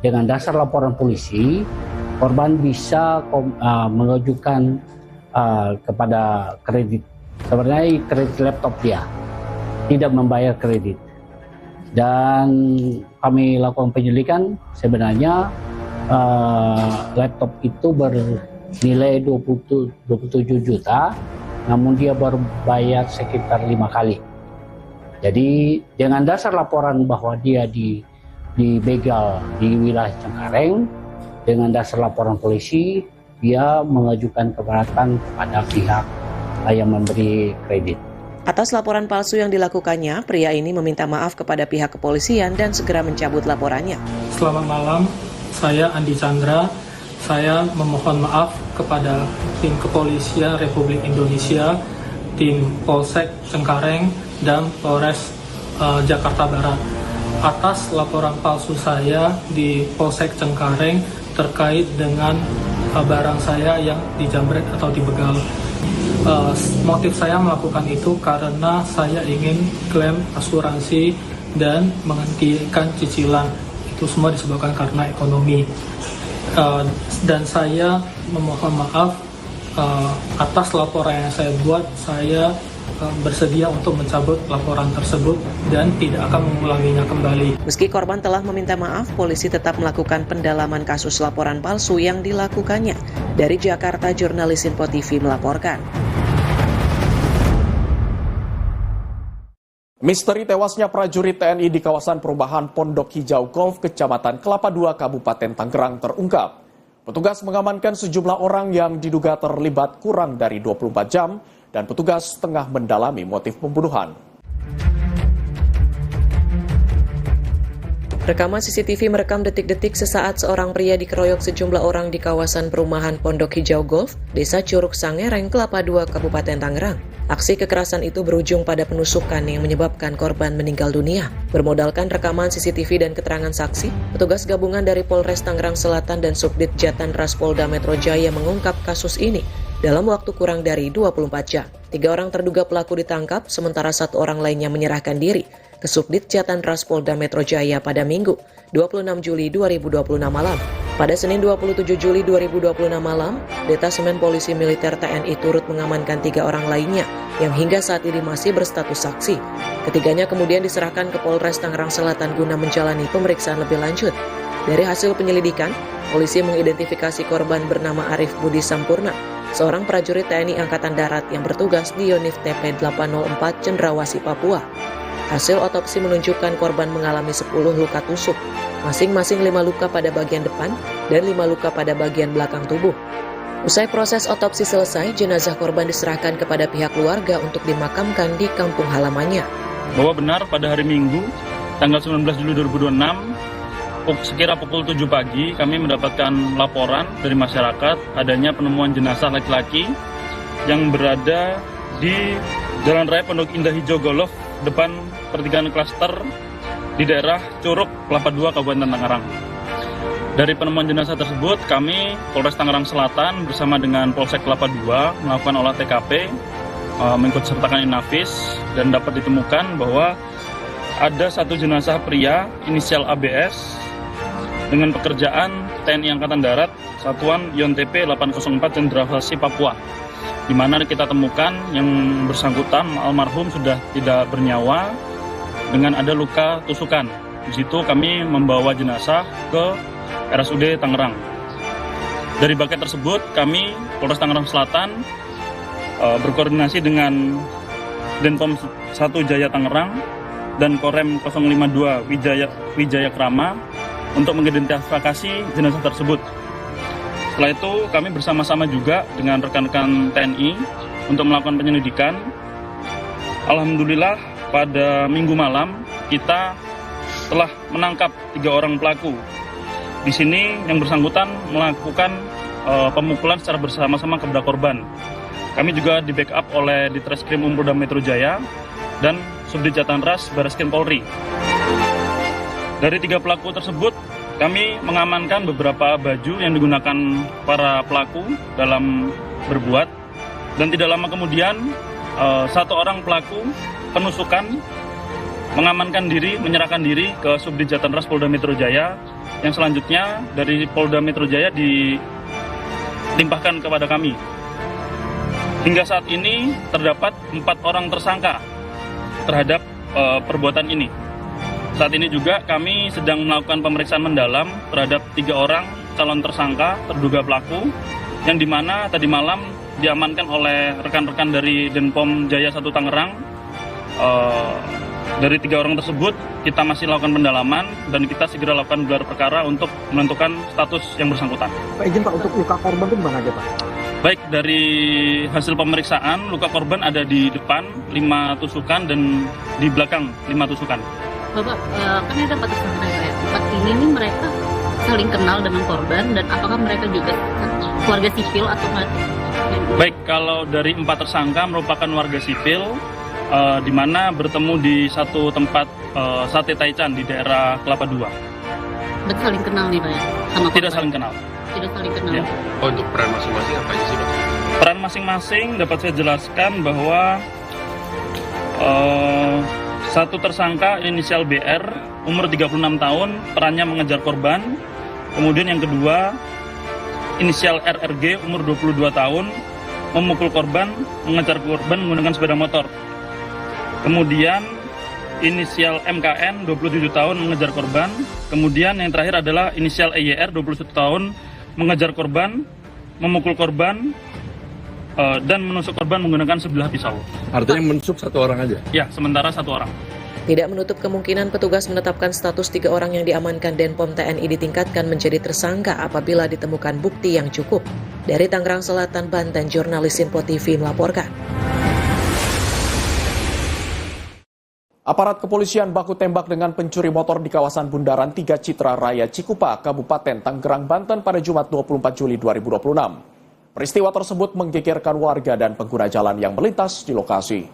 dengan dasar laporan polisi, korban bisa mengajukan kepada kredit. Sebenarnya kredit laptop dia tidak membayar kredit. Dan kami lakukan penyelidikan, sebenarnya laptop itu bernilai 27 juta, namun dia baru bayar sekitar 5 kali. Jadi dengan dasar laporan bahwa dia dibegal di wilayah Cengkareng, dengan dasar laporan polisi, dia mengajukan keberatan kepada pihak yang memberi kredit. Atas laporan palsu yang dilakukannya, pria ini meminta maaf kepada pihak kepolisian dan segera mencabut laporannya. Selamat malam, saya Andi Chandra. Saya memohon maaf kepada tim kepolisian Republik Indonesia, tim Polsek Cengkareng, dan Polres Jakarta Barat atas laporan palsu saya di Polsek Cengkareng terkait dengan barang saya yang dijamret atau dibegal. Motif saya melakukan itu karena saya ingin klaim asuransi dan menghentikan cicilan. Itu semua disebabkan karena ekonomi. Dan saya memohon maaf atas laporan yang saya buat. Saya bersedia untuk mencabut laporan tersebut dan tidak akan mengulanginya kembali. Meski korban telah meminta maaf, polisi tetap melakukan pendalaman kasus laporan palsu yang dilakukannya. Dari Jakarta, jurnalis Info TV melaporkan. Misteri tewasnya prajurit TNI di kawasan perumahan Pondok Hijau Golf, Kecamatan Kelapa II, Kabupaten Tangerang terungkap. Petugas mengamankan sejumlah orang yang diduga terlibat kurang dari 24 jam dan petugas tengah mendalami motif pembunuhan. Rekaman CCTV merekam detik-detik sesaat seorang pria dikeroyok sejumlah orang di kawasan perumahan Pondok Hijau Golf, Desa Curug Sangereng, Kelapa II, Kabupaten Tangerang. Aksi kekerasan itu berujung pada penusukan yang menyebabkan korban meninggal dunia. Bermodalkan rekaman CCTV dan keterangan saksi, petugas gabungan dari Polres Tangerang Selatan dan Subdit Jatan Ras Polda Metro Jaya mengungkap kasus ini dalam waktu kurang dari 24 jam. 3 orang terduga pelaku ditangkap, sementara 1 orang lainnya menyerahkan diri ke Subdit Jatan Ras Polda Metro Jaya pada Minggu, 26 Juli 2026 malam. Pada Senin 27 Juli 2026 malam, Detasemen Polisi Militer TNI turut mengamankan 3 orang lainnya yang hingga saat ini masih berstatus saksi. Ketiganya kemudian diserahkan ke Polres Tangerang Selatan guna menjalani pemeriksaan lebih lanjut. Dari hasil penyelidikan, polisi mengidentifikasi korban bernama Arif Budi Sampurna, seorang prajurit TNI Angkatan Darat yang bertugas di Yonif TP 804 Cendrawasih, Papua. Hasil otopsi menunjukkan korban mengalami 10 luka tusuk, masing-masing 5 luka pada bagian depan dan 5 luka pada bagian belakang tubuh. Usai proses otopsi selesai, jenazah korban diserahkan kepada pihak keluarga untuk dimakamkan di kampung halamannya. Bahwa benar pada hari Minggu, tanggal 19 Juli 2026, sekira pukul 7 pagi, kami mendapatkan laporan dari masyarakat adanya penemuan jenazah laki-laki yang berada di Jalan Raya Pondok Indah Hijau Golf, depan pertigaan klaster di daerah Curug, Kelapa II, Kabupaten Tangerang. Dari penemuan jenazah tersebut, kami Polres Tangerang Selatan bersama dengan Polsek Kelapa II melakukan olah TKP, mengikut sertakan Inafis, dan dapat ditemukan bahwa ada 1 jenazah pria inisial ABS dengan pekerjaan TNI Angkatan Darat, Satuan Yon TP 804 Cendrawasih, Papua, di mana kita temukan yang bersangkutan almarhum sudah tidak bernyawa dengan ada luka tusukan. Di situ kami membawa jenazah ke RSUD Tangerang. Dari baket tersebut, kami Polres Tangerang Selatan berkoordinasi dengan Denpom 1 Jaya Tangerang dan Korem 052 Wijaya Krama untuk mengidentifikasi jenazah tersebut. Setelah itu kami bersama-sama juga dengan rekan-rekan TNI untuk melakukan penyelidikan. Alhamdulillah pada Minggu malam kita telah menangkap 3 orang pelaku. Di sini yang bersangkutan melakukan pemukulan secara bersama-sama kepada korban. Kami juga di backup oleh Ditreskrim Polda Metro Jaya dan Subdit Jatan Ras Barreskrim Polri. Dari 3 pelaku tersebut, kami mengamankan beberapa baju yang digunakan para pelaku dalam berbuat. Dan tidak lama kemudian, 1 orang pelaku penusukan mengamankan diri, menyerahkan diri ke Subdit Jatanras Polda Metro Jaya, yang selanjutnya dari Polda Metro Jaya dilimpahkan kepada kami. Hingga saat ini terdapat 4 orang tersangka terhadap perbuatan ini. Saat ini juga kami sedang melakukan pemeriksaan mendalam terhadap 3 orang calon tersangka terduga pelaku, yang dimana tadi malam diamankan oleh rekan-rekan dari Denpom Jaya 1 Tangerang. Dari 3 orang tersebut kita masih lakukan pendalaman dan kita segera lakukan gelar perkara untuk menentukan status yang bersangkutan. Pak, izin Pak, untuk luka korban itu gimana aja Pak? Baik, dari hasil pemeriksaan luka korban ada di depan 5 tusukan dan di belakang 5 tusukan. Bapak, kan ada 4 tersangka ya. 4 ini nih mereka saling kenal dengan korban, dan apakah mereka juga warga sipil atau enggak? Baik, kalau dari 4 tersangka merupakan warga sipil, di mana bertemu di satu tempat sate taichan di daerah Kelapa II. Berarti saling kenal nih Pak ya? Sama Tidak korban? saling kenal. Tidak saling kenal. Ya. Untuk peran masing-masing apa aja sih Pak? Peran masing-masing dapat saya jelaskan bahwa satu tersangka inisial BR, umur 36 tahun, perannya mengejar korban. Kemudian yang kedua, inisial RRG, umur 22 tahun, memukul korban, mengejar korban menggunakan sepeda motor. Kemudian inisial MKN, 27 tahun, mengejar korban. Kemudian yang terakhir adalah inisial EYR, 21 tahun, mengejar korban, memukul korban, dan menusuk korban menggunakan sebilah pisau. Artinya menusuk 1 orang aja? Ya, sementara 1 orang. Tidak menutup kemungkinan petugas menetapkan status 3 orang yang diamankan Denpom TNI ditingkatkan menjadi tersangka apabila ditemukan bukti yang cukup. Dari Tangerang Selatan, Banten, jurnalis Info TV melaporkan. Aparat kepolisian baku tembak dengan pencuri motor di kawasan Bundaran 3 Citra Raya Cikupa, Kabupaten Tangerang, Banten pada Jumat 24 Juli 2026. Peristiwa tersebut menggegerkan warga dan pengguna jalan yang melintas di lokasi.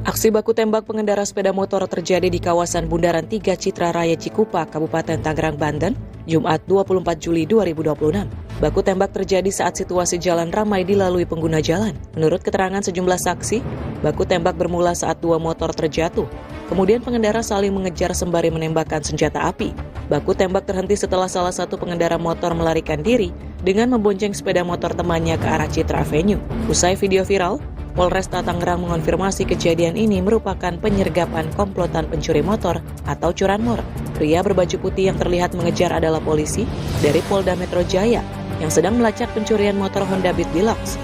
Aksi baku tembak pengendara sepeda motor terjadi di kawasan Bundaran 3 Citra Raya Cikupa, Kabupaten Tangerang, Banten, Jumat 24 Juli 2026. Baku tembak terjadi saat situasi jalan ramai dilalui pengguna jalan. Menurut keterangan sejumlah saksi, baku tembak bermula saat 2 motor terjatuh. Kemudian pengendara saling mengejar sembari menembakkan senjata api. Baku tembak terhenti setelah salah satu pengendara motor melarikan diri dengan membonceng sepeda motor temannya ke arah Citra Avenue. Usai video viral, Polresta Tangerang mengonfirmasi kejadian ini merupakan penyergapan komplotan pencuri motor atau curanmor. Pria berbaju putih yang terlihat mengejar adalah polisi dari Polda Metro Jaya yang sedang melacak pencurian motor Honda Beat Deluxe.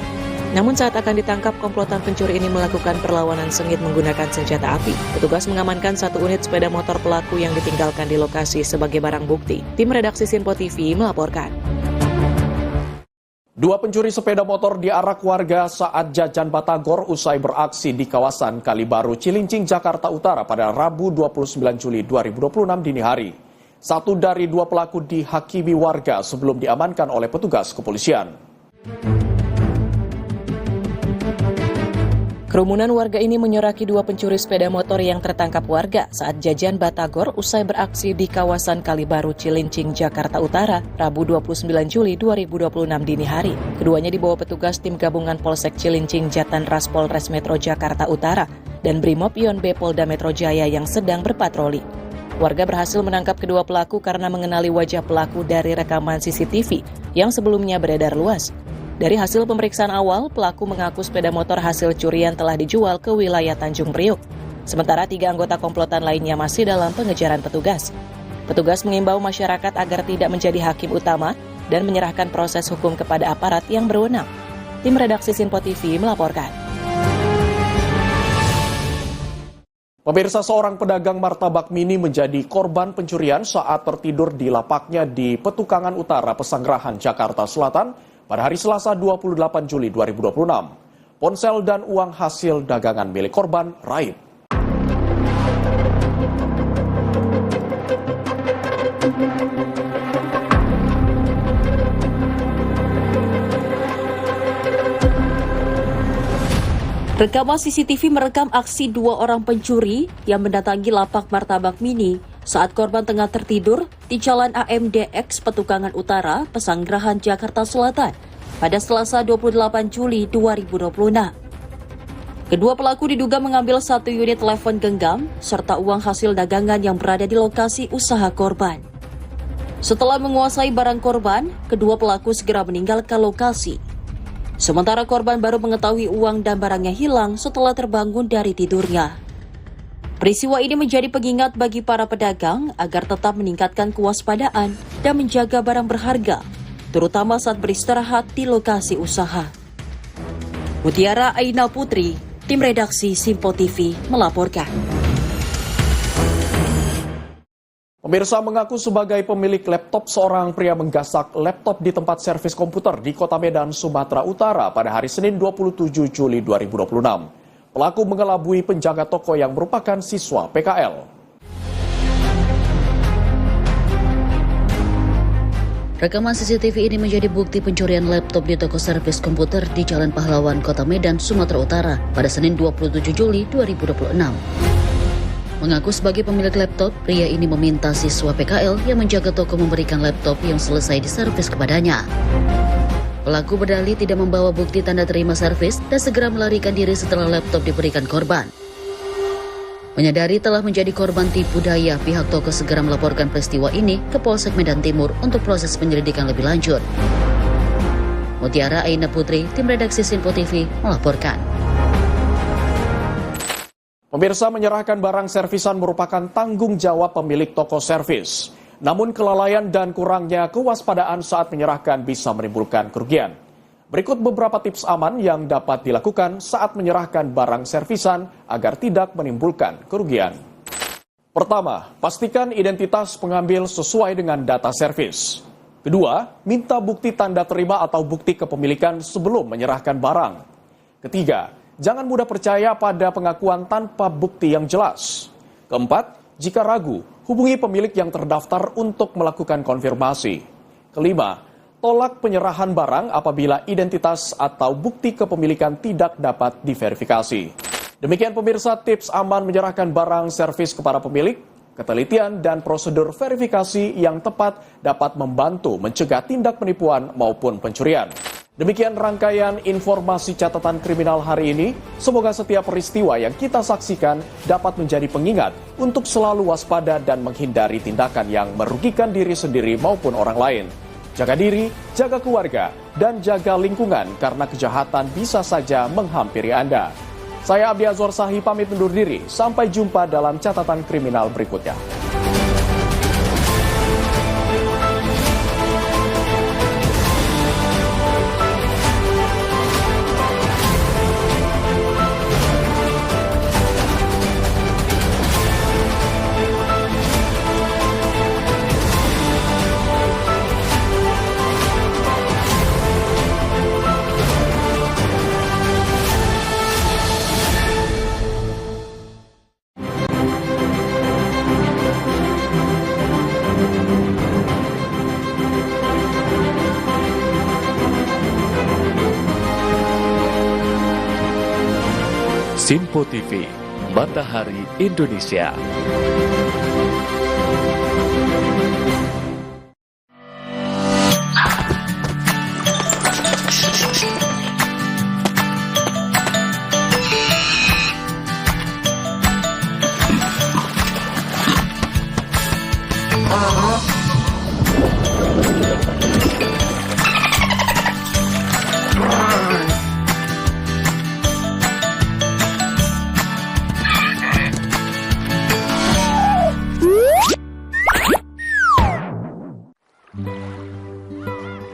Namun saat akan ditangkap, komplotan pencuri ini melakukan perlawanan sengit menggunakan senjata api. Petugas mengamankan 1 unit sepeda motor pelaku yang ditinggalkan di lokasi sebagai barang bukti. Tim redaksi Info TV melaporkan. 2 pencuri sepeda motor diarak warga saat jajan batagor usai beraksi di kawasan Kalibaru, Cilincing, Jakarta Utara pada Rabu 29 Juli 2026 dini hari. 1 dari 2 pelaku dihakimi warga sebelum diamankan oleh petugas kepolisian. Kerumunan warga ini menyoraki 2 pencuri sepeda motor yang tertangkap warga saat jajan batagor usai beraksi di kawasan Kalibaru, Cilincing, Jakarta Utara, Rabu 29 Juli 2026 dini hari. Keduanya dibawa petugas tim gabungan Polsek Cilincing, Jatanras Polres Metro Jakarta Utara, dan Brimob Ion B Polda Metro Jaya yang sedang berpatroli. Warga berhasil menangkap kedua pelaku karena mengenali wajah pelaku dari rekaman CCTV yang sebelumnya beredar luas. Dari hasil pemeriksaan awal, pelaku mengaku sepeda motor hasil curian telah dijual ke wilayah Tanjung Priuk. Sementara 3 anggota komplotan lainnya masih dalam pengejaran petugas. Petugas mengimbau masyarakat agar tidak menjadi hakim utama dan menyerahkan proses hukum kepada aparat yang berwenang. Tim redaksi Info TV melaporkan. Pemirsa, seorang pedagang martabak mini menjadi korban pencurian saat tertidur di lapaknya di Petukangan Utara, Pesanggerahan, Jakarta Selatan pada hari Selasa 28 Juli 2026. Ponsel dan uang hasil dagangan milik korban raib. Rekaman CCTV merekam aksi 2 orang pencuri yang mendatangi lapak martabak mini saat korban tengah tertidur di Jalan AMDX Petukangan Utara, Pesanggerahan, Jakarta Selatan pada Selasa 28 Juli 2026. Kedua pelaku diduga mengambil 1 unit telepon genggam serta uang hasil dagangan yang berada di lokasi usaha korban. Setelah menguasai barang korban, kedua pelaku segera meninggalkan lokasi. Sementara korban baru mengetahui uang dan barangnya hilang setelah terbangun dari tidurnya. Peristiwa ini menjadi pengingat bagi para pedagang agar tetap meningkatkan kewaspadaan dan menjaga barang berharga, terutama saat beristirahat di lokasi usaha. Mutiara Aina Putri, tim redaksi Simpo TV melaporkan. Pemirsa, mengaku sebagai pemilik laptop, seorang pria menggasak laptop di tempat servis komputer di Kota Medan, Sumatera Utara pada hari Senin 27 Juli 2026. Pelaku mengelabui penjaga toko yang merupakan siswa PKL. Rekaman CCTV ini menjadi bukti pencurian laptop di toko servis komputer di Jalan Pahlawan, Kota Medan, Sumatera Utara pada Senin 27 Juli 2026. Mengaku sebagai pemilik laptop, pria ini meminta siswa PKL yang menjaga toko memberikan laptop yang selesai diservis kepadanya. Pelaku berdalih tidak membawa bukti tanda terima servis dan segera melarikan diri setelah laptop diberikan korban. Menyadari telah menjadi korban tipu daya, pihak toko segera melaporkan peristiwa ini ke Polsek Medan Timur untuk proses penyelidikan lebih lanjut. Mutiara Aina Putri, tim redaksi Simpo TV melaporkan. Pemirsa, menyerahkan barang servisan merupakan tanggung jawab pemilik toko servis. Namun kelalaian dan kurangnya kewaspadaan saat menyerahkan bisa menimbulkan kerugian. Berikut beberapa tips aman yang dapat dilakukan saat menyerahkan barang servisan agar tidak menimbulkan kerugian. Pertama, pastikan identitas pengambil sesuai dengan data servis. Kedua, minta bukti tanda terima atau bukti kepemilikan sebelum menyerahkan barang. Ketiga, jangan mudah percaya pada pengakuan tanpa bukti yang jelas. Keempat, jika ragu, hubungi pemilik yang terdaftar untuk melakukan konfirmasi. Kelima, tolak penyerahan barang apabila identitas atau bukti kepemilikan tidak dapat diverifikasi. Demikian pemirsa tips aman menyerahkan barang servis kepada pemilik. Ketelitian dan prosedur verifikasi yang tepat dapat membantu mencegah tindak penipuan maupun pencurian. Demikian rangkaian informasi catatan kriminal hari ini. Semoga setiap peristiwa yang kita saksikan dapat menjadi pengingat untuk selalu waspada dan menghindari tindakan yang merugikan diri sendiri maupun orang lain. Jaga diri, jaga keluarga, dan jaga lingkungan karena kejahatan bisa saja menghampiri Anda. Saya Abdi Azwar Sahi pamit undur diri. Sampai jumpa dalam catatan kriminal berikutnya. Simpo TV, Matahari Indonesia.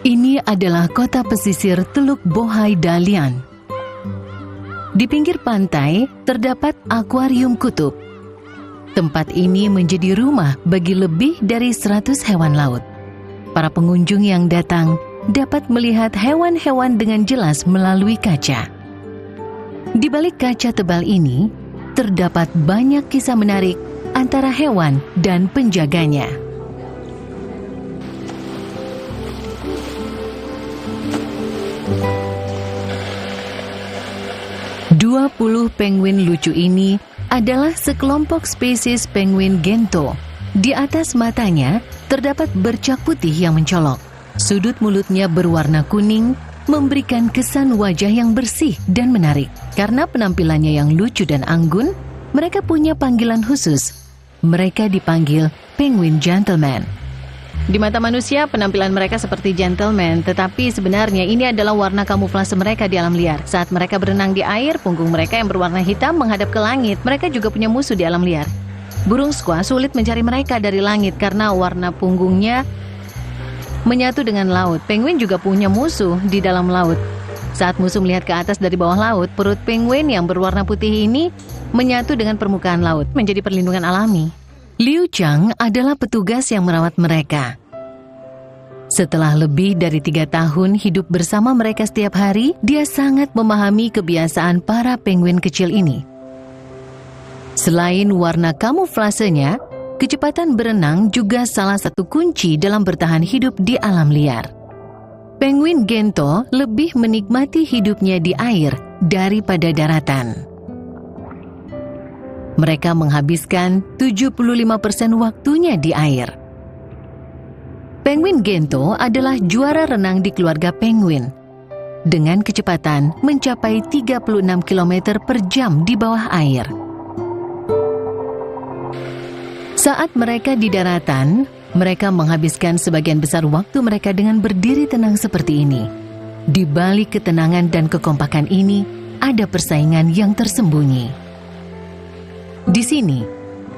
Ini adalah kota pesisir Teluk Bohai Dalian. Di pinggir pantai terdapat akuarium kutub. Tempat ini menjadi rumah bagi lebih dari 100 hewan laut. Para pengunjung yang datang dapat melihat hewan-hewan dengan jelas melalui kaca. Di balik kaca tebal ini, terdapat banyak kisah menarik antara hewan dan penjaganya. 20 penguin lucu ini adalah sekelompok spesies penguin gento. Di atas matanya terdapat bercak putih yang mencolok. Sudut mulutnya berwarna kuning memberikan kesan wajah yang bersih dan menarik. Karena penampilannya yang lucu dan anggun, mereka punya panggilan khusus. Mereka dipanggil penguin gentleman. Di mata manusia, penampilan mereka seperti gentleman, tetapi sebenarnya ini adalah warna kamuflase mereka di alam liar. Saat mereka berenang di air, punggung mereka yang berwarna hitam menghadap ke langit. Mereka juga punya musuh di alam liar. Burung squah sulit mencari mereka dari langit karena warna punggungnya menyatu dengan laut. Penguin juga punya musuh di dalam laut. Saat musuh melihat ke atas dari bawah laut, perut penguin yang berwarna putih ini menyatu dengan permukaan laut, menjadi perlindungan alami. Liu Chang adalah petugas yang merawat mereka. Setelah lebih dari 3 tahun hidup bersama mereka setiap hari, dia sangat memahami kebiasaan para penguin kecil ini. Selain warna kamuflasenya, kecepatan berenang juga salah satu kunci dalam bertahan hidup di alam liar. Penguin Gento lebih menikmati hidupnya di air daripada daratan. Mereka menghabiskan 75% waktunya di air. Penguin Gento adalah juara renang di keluarga penguin, dengan kecepatan mencapai 36 km per jam di bawah air. Saat mereka di daratan, mereka menghabiskan sebagian besar waktu mereka dengan berdiri tenang seperti ini. Di balik ketenangan dan kekompakan ini, ada persaingan yang tersembunyi. Di sini,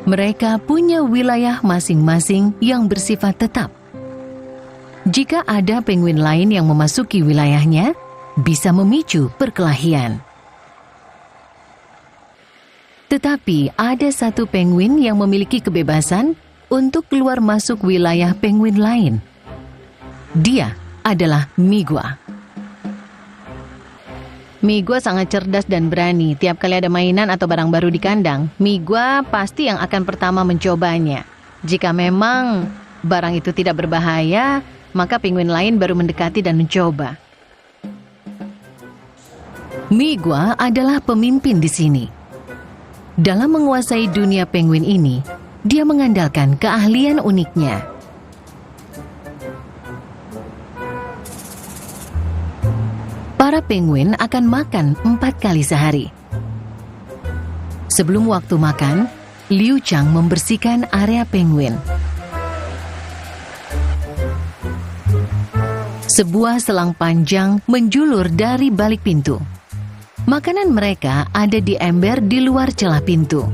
mereka punya wilayah masing-masing yang bersifat tetap. Jika ada penguin lain yang memasuki wilayahnya, bisa memicu perkelahian. Tetapi ada satu penguin yang memiliki kebebasan untuk keluar masuk wilayah penguin lain. Dia adalah Migua. Migua sangat cerdas dan berani. Tiap kali ada mainan atau barang baru di kandang, Migua pasti yang akan pertama mencobanya. Jika memang barang itu tidak berbahaya, maka penguin lain baru mendekati dan mencoba. Migua adalah pemimpin di sini. Dalam menguasai dunia penguin ini, dia mengandalkan keahlian uniknya. Para penguin akan makan 4 kali sehari. Sebelum waktu makan, Liu Chang membersihkan area penguin. Sebuah selang panjang menjulur dari balik pintu. Makanan mereka ada di ember di luar celah pintu.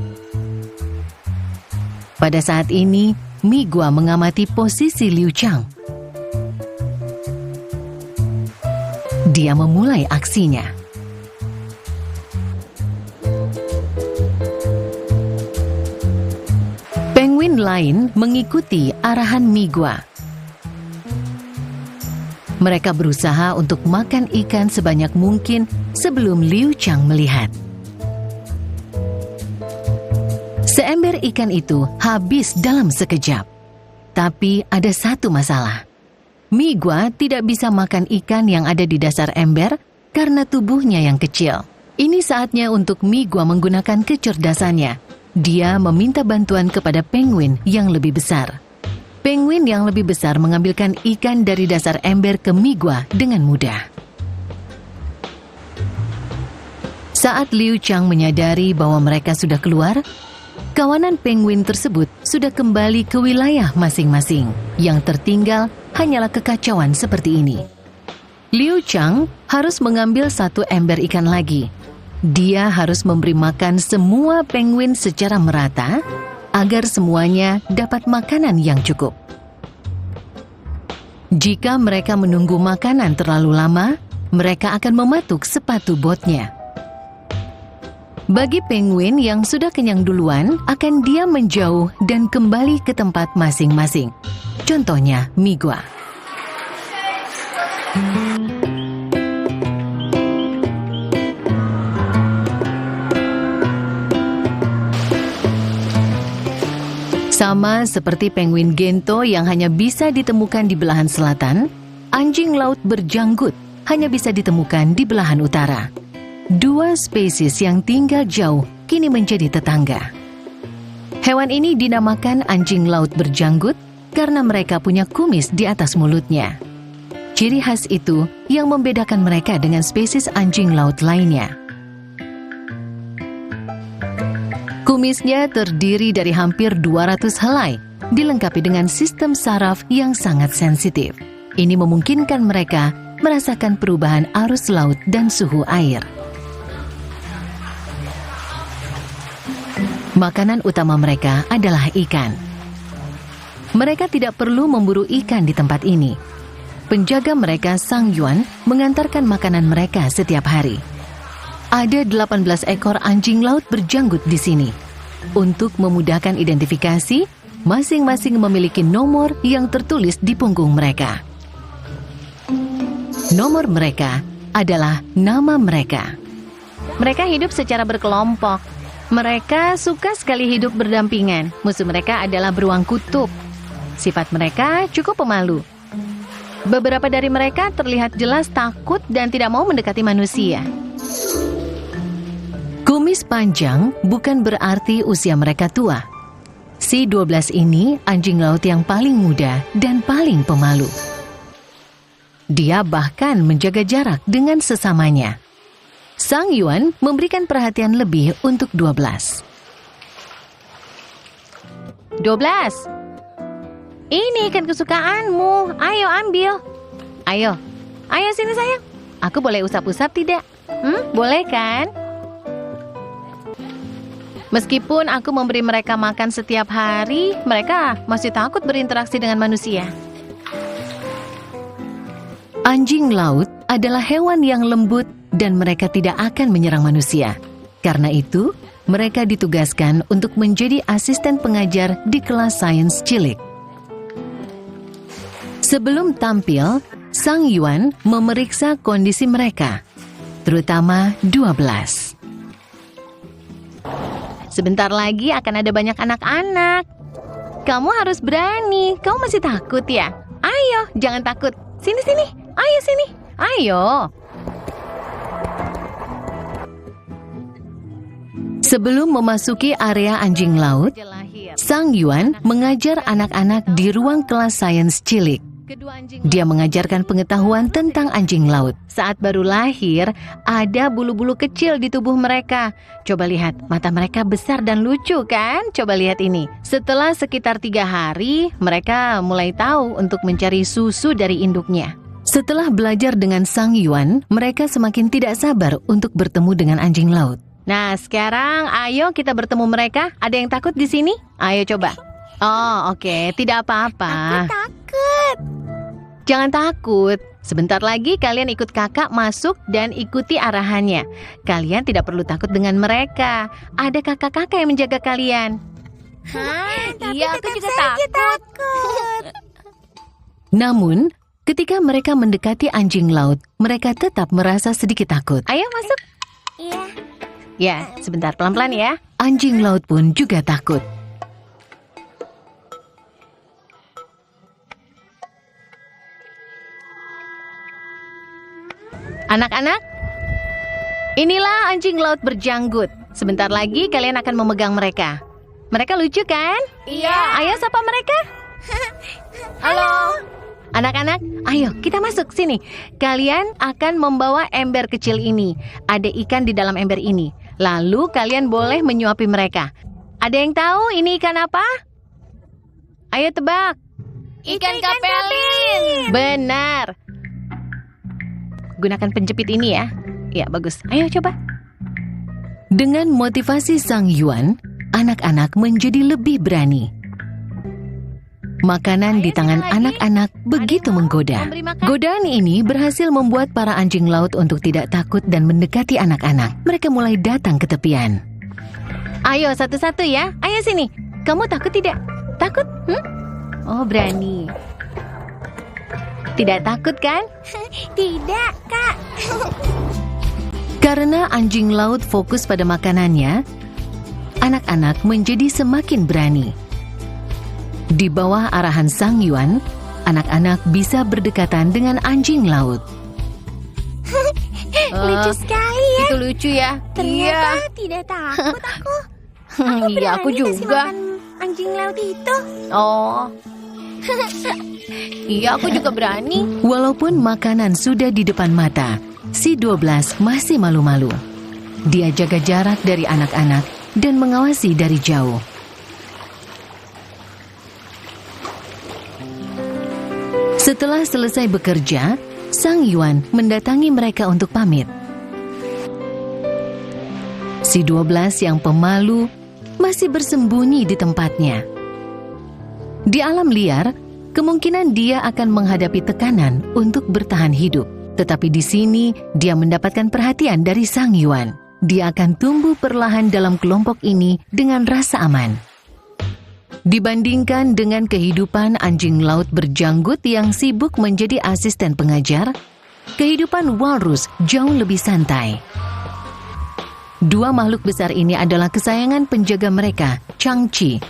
Pada saat ini, Migua mengamati posisi Liu Chang. Dia memulai aksinya. Penguin lain mengikuti arahan Migua. Mereka berusaha untuk makan ikan sebanyak mungkin sebelum Liu Chang melihat. Seember ikan itu habis dalam sekejap. Tapi ada satu masalah. Migua tidak bisa makan ikan yang ada di dasar ember karena tubuhnya yang kecil. Ini saatnya untuk Migua menggunakan kecerdasannya. Dia meminta bantuan kepada penguin yang lebih besar. Penguin yang lebih besar mengambilkan ikan dari dasar ember ke Migua dengan mudah. Saat Liu Chang menyadari bahwa mereka sudah keluar, kawanan penguin tersebut sudah kembali ke wilayah masing-masing. Yang tertinggal hanyalah kekacauan seperti ini. Liu Chang harus mengambil satu ember ikan lagi. Dia harus memberi makan semua penguin secara merata agar semuanya dapat makanan yang cukup. Jika mereka menunggu makanan terlalu lama, mereka akan mematuk sepatu botnya. Bagi penguin yang sudah kenyang duluan, akan diam menjauh dan kembali ke tempat masing-masing. Contohnya Migua. Sama seperti penguin Gento yang hanya bisa ditemukan di belahan selatan, anjing laut berjanggut hanya bisa ditemukan di belahan utara. Dua spesies yang tinggal jauh kini menjadi tetangga. Hewan ini dinamakan anjing laut berjanggut karena mereka punya kumis di atas mulutnya. Ciri khas itu yang membedakan mereka dengan spesies anjing laut lainnya. Kumisnya terdiri dari hampir 200 helai, dilengkapi dengan sistem saraf yang sangat sensitif. Ini memungkinkan mereka merasakan perubahan arus laut dan suhu air. Makanan utama mereka adalah ikan. Mereka tidak perlu memburu ikan di tempat ini. Penjaga mereka, Sang Yuan, mengantarkan makanan mereka setiap hari. Ada 18 ekor anjing laut berjanggut di sini. Untuk memudahkan identifikasi, masing-masing memiliki nomor yang tertulis di punggung mereka. Nomor mereka adalah nama mereka. Mereka hidup secara berkelompok. Mereka suka sekali hidup berdampingan. Musuh mereka adalah beruang kutub. Sifat mereka cukup pemalu. Beberapa dari mereka terlihat jelas takut dan tidak mau mendekati manusia. Kumis panjang bukan berarti usia mereka tua. Si 12 ini anjing laut yang paling muda dan paling pemalu. Dia bahkan menjaga jarak dengan sesamanya. Sang Yuan memberikan perhatian lebih untuk 12. 12. Ini ikan kesukaanmu. Ayo ambil. Ayo sini sayang. Aku boleh usap-usap tidak? Boleh kan? Meskipun aku memberi mereka makan setiap hari, mereka masih takut berinteraksi dengan manusia. Anjing laut adalah hewan yang lembut dan mereka tidak akan menyerang manusia. Karena itu, mereka ditugaskan untuk menjadi asisten pengajar di kelas sains cilik. Sebelum tampil, Sang Yuan memeriksa kondisi mereka, terutama 12. Sebentar lagi akan ada banyak anak-anak. Kamu harus berani. Kamu masih takut ya? Ayo, jangan takut. Sini. Ayo sini. Ayo. Sebelum memasuki area anjing laut, Sang Yuan mengajar anak-anak di ruang kelas sains cilik. Dia mengajarkan pengetahuan tentang anjing laut. Saat baru lahir, ada bulu-bulu kecil di tubuh mereka. Coba lihat, mata mereka besar dan lucu kan? Coba lihat ini. Setelah sekitar 3 hari, mereka mulai tahu untuk mencari susu dari induknya. Setelah belajar dengan Sang Yuan, mereka semakin tidak sabar untuk bertemu dengan anjing laut. Nah, sekarang ayo kita bertemu mereka. Ada yang takut di sini? Ayo coba. Oh, oke. Tidak apa-apa. Aku takut. Jangan takut. Sebentar lagi kalian ikut kakak masuk dan ikuti arahannya. Kalian tidak perlu takut dengan mereka. Ada kakak-kakak yang menjaga kalian. Iya, aku juga takut. Namun, ketika mereka mendekati anjing laut, mereka tetap merasa sedikit takut. Ayo masuk. Iya. Ya, sebentar pelan-pelan ya. Anjing laut pun juga takut. Anak-anak, inilah anjing laut berjanggut. Sebentar lagi kalian akan memegang mereka. Mereka lucu kan? Iya. Ayo sapa mereka. Halo. Anak-anak, ayo kita masuk sini. Kalian akan membawa ember kecil ini. Ada ikan di dalam ember ini. Lalu kalian boleh menyuapi mereka. Ada yang tahu ini ikan apa? Ayo tebak. Ikan kapelin. Benar. Gunakan penjepit ini ya. Ya, bagus. Ayo coba. Dengan motivasi Sang Yuan, anak-anak menjadi lebih berani. Makanan di tangan anak-anak begitu menggoda. Godaan ini berhasil membuat para anjing laut untuk tidak takut dan mendekati anak-anak. Mereka mulai datang ke tepian. Ayo satu-satu ya. Ayo sini. Kamu takut tidak? Takut? Oh, berani. Tidak takut kan? Tidak, Kak. Karena anjing laut fokus pada makanannya, anak-anak menjadi semakin berani. Di bawah arahan Sang Yuan, anak-anak bisa berdekatan dengan anjing laut. Lucu sekali ya. Itu lucu ya. Ternyata tidak takut aku. Iya, aku juga. Makan anjing laut itu. Oh, Iya, aku juga berani. Walaupun makanan sudah di depan mata, si 12 masih malu-malu. Dia jaga jarak dari anak-anak dan mengawasi dari jauh. Setelah selesai bekerja, Sang Yuan mendatangi mereka untuk pamit. Si 12 yang pemalu masih bersembunyi di tempatnya. Di alam liar, kemungkinan dia akan menghadapi tekanan untuk bertahan hidup. Tetapi di sini, dia mendapatkan perhatian dari Sang Yuan. Dia akan tumbuh perlahan dalam kelompok ini dengan rasa aman. Dibandingkan dengan kehidupan anjing laut berjanggut yang sibuk menjadi asisten pengajar, kehidupan walrus jauh lebih santai. Dua makhluk besar ini adalah kesayangan penjaga mereka, Changchi.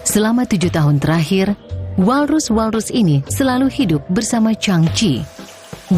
Selama 7 tahun terakhir, walrus-walrus ini selalu hidup bersama Changchi.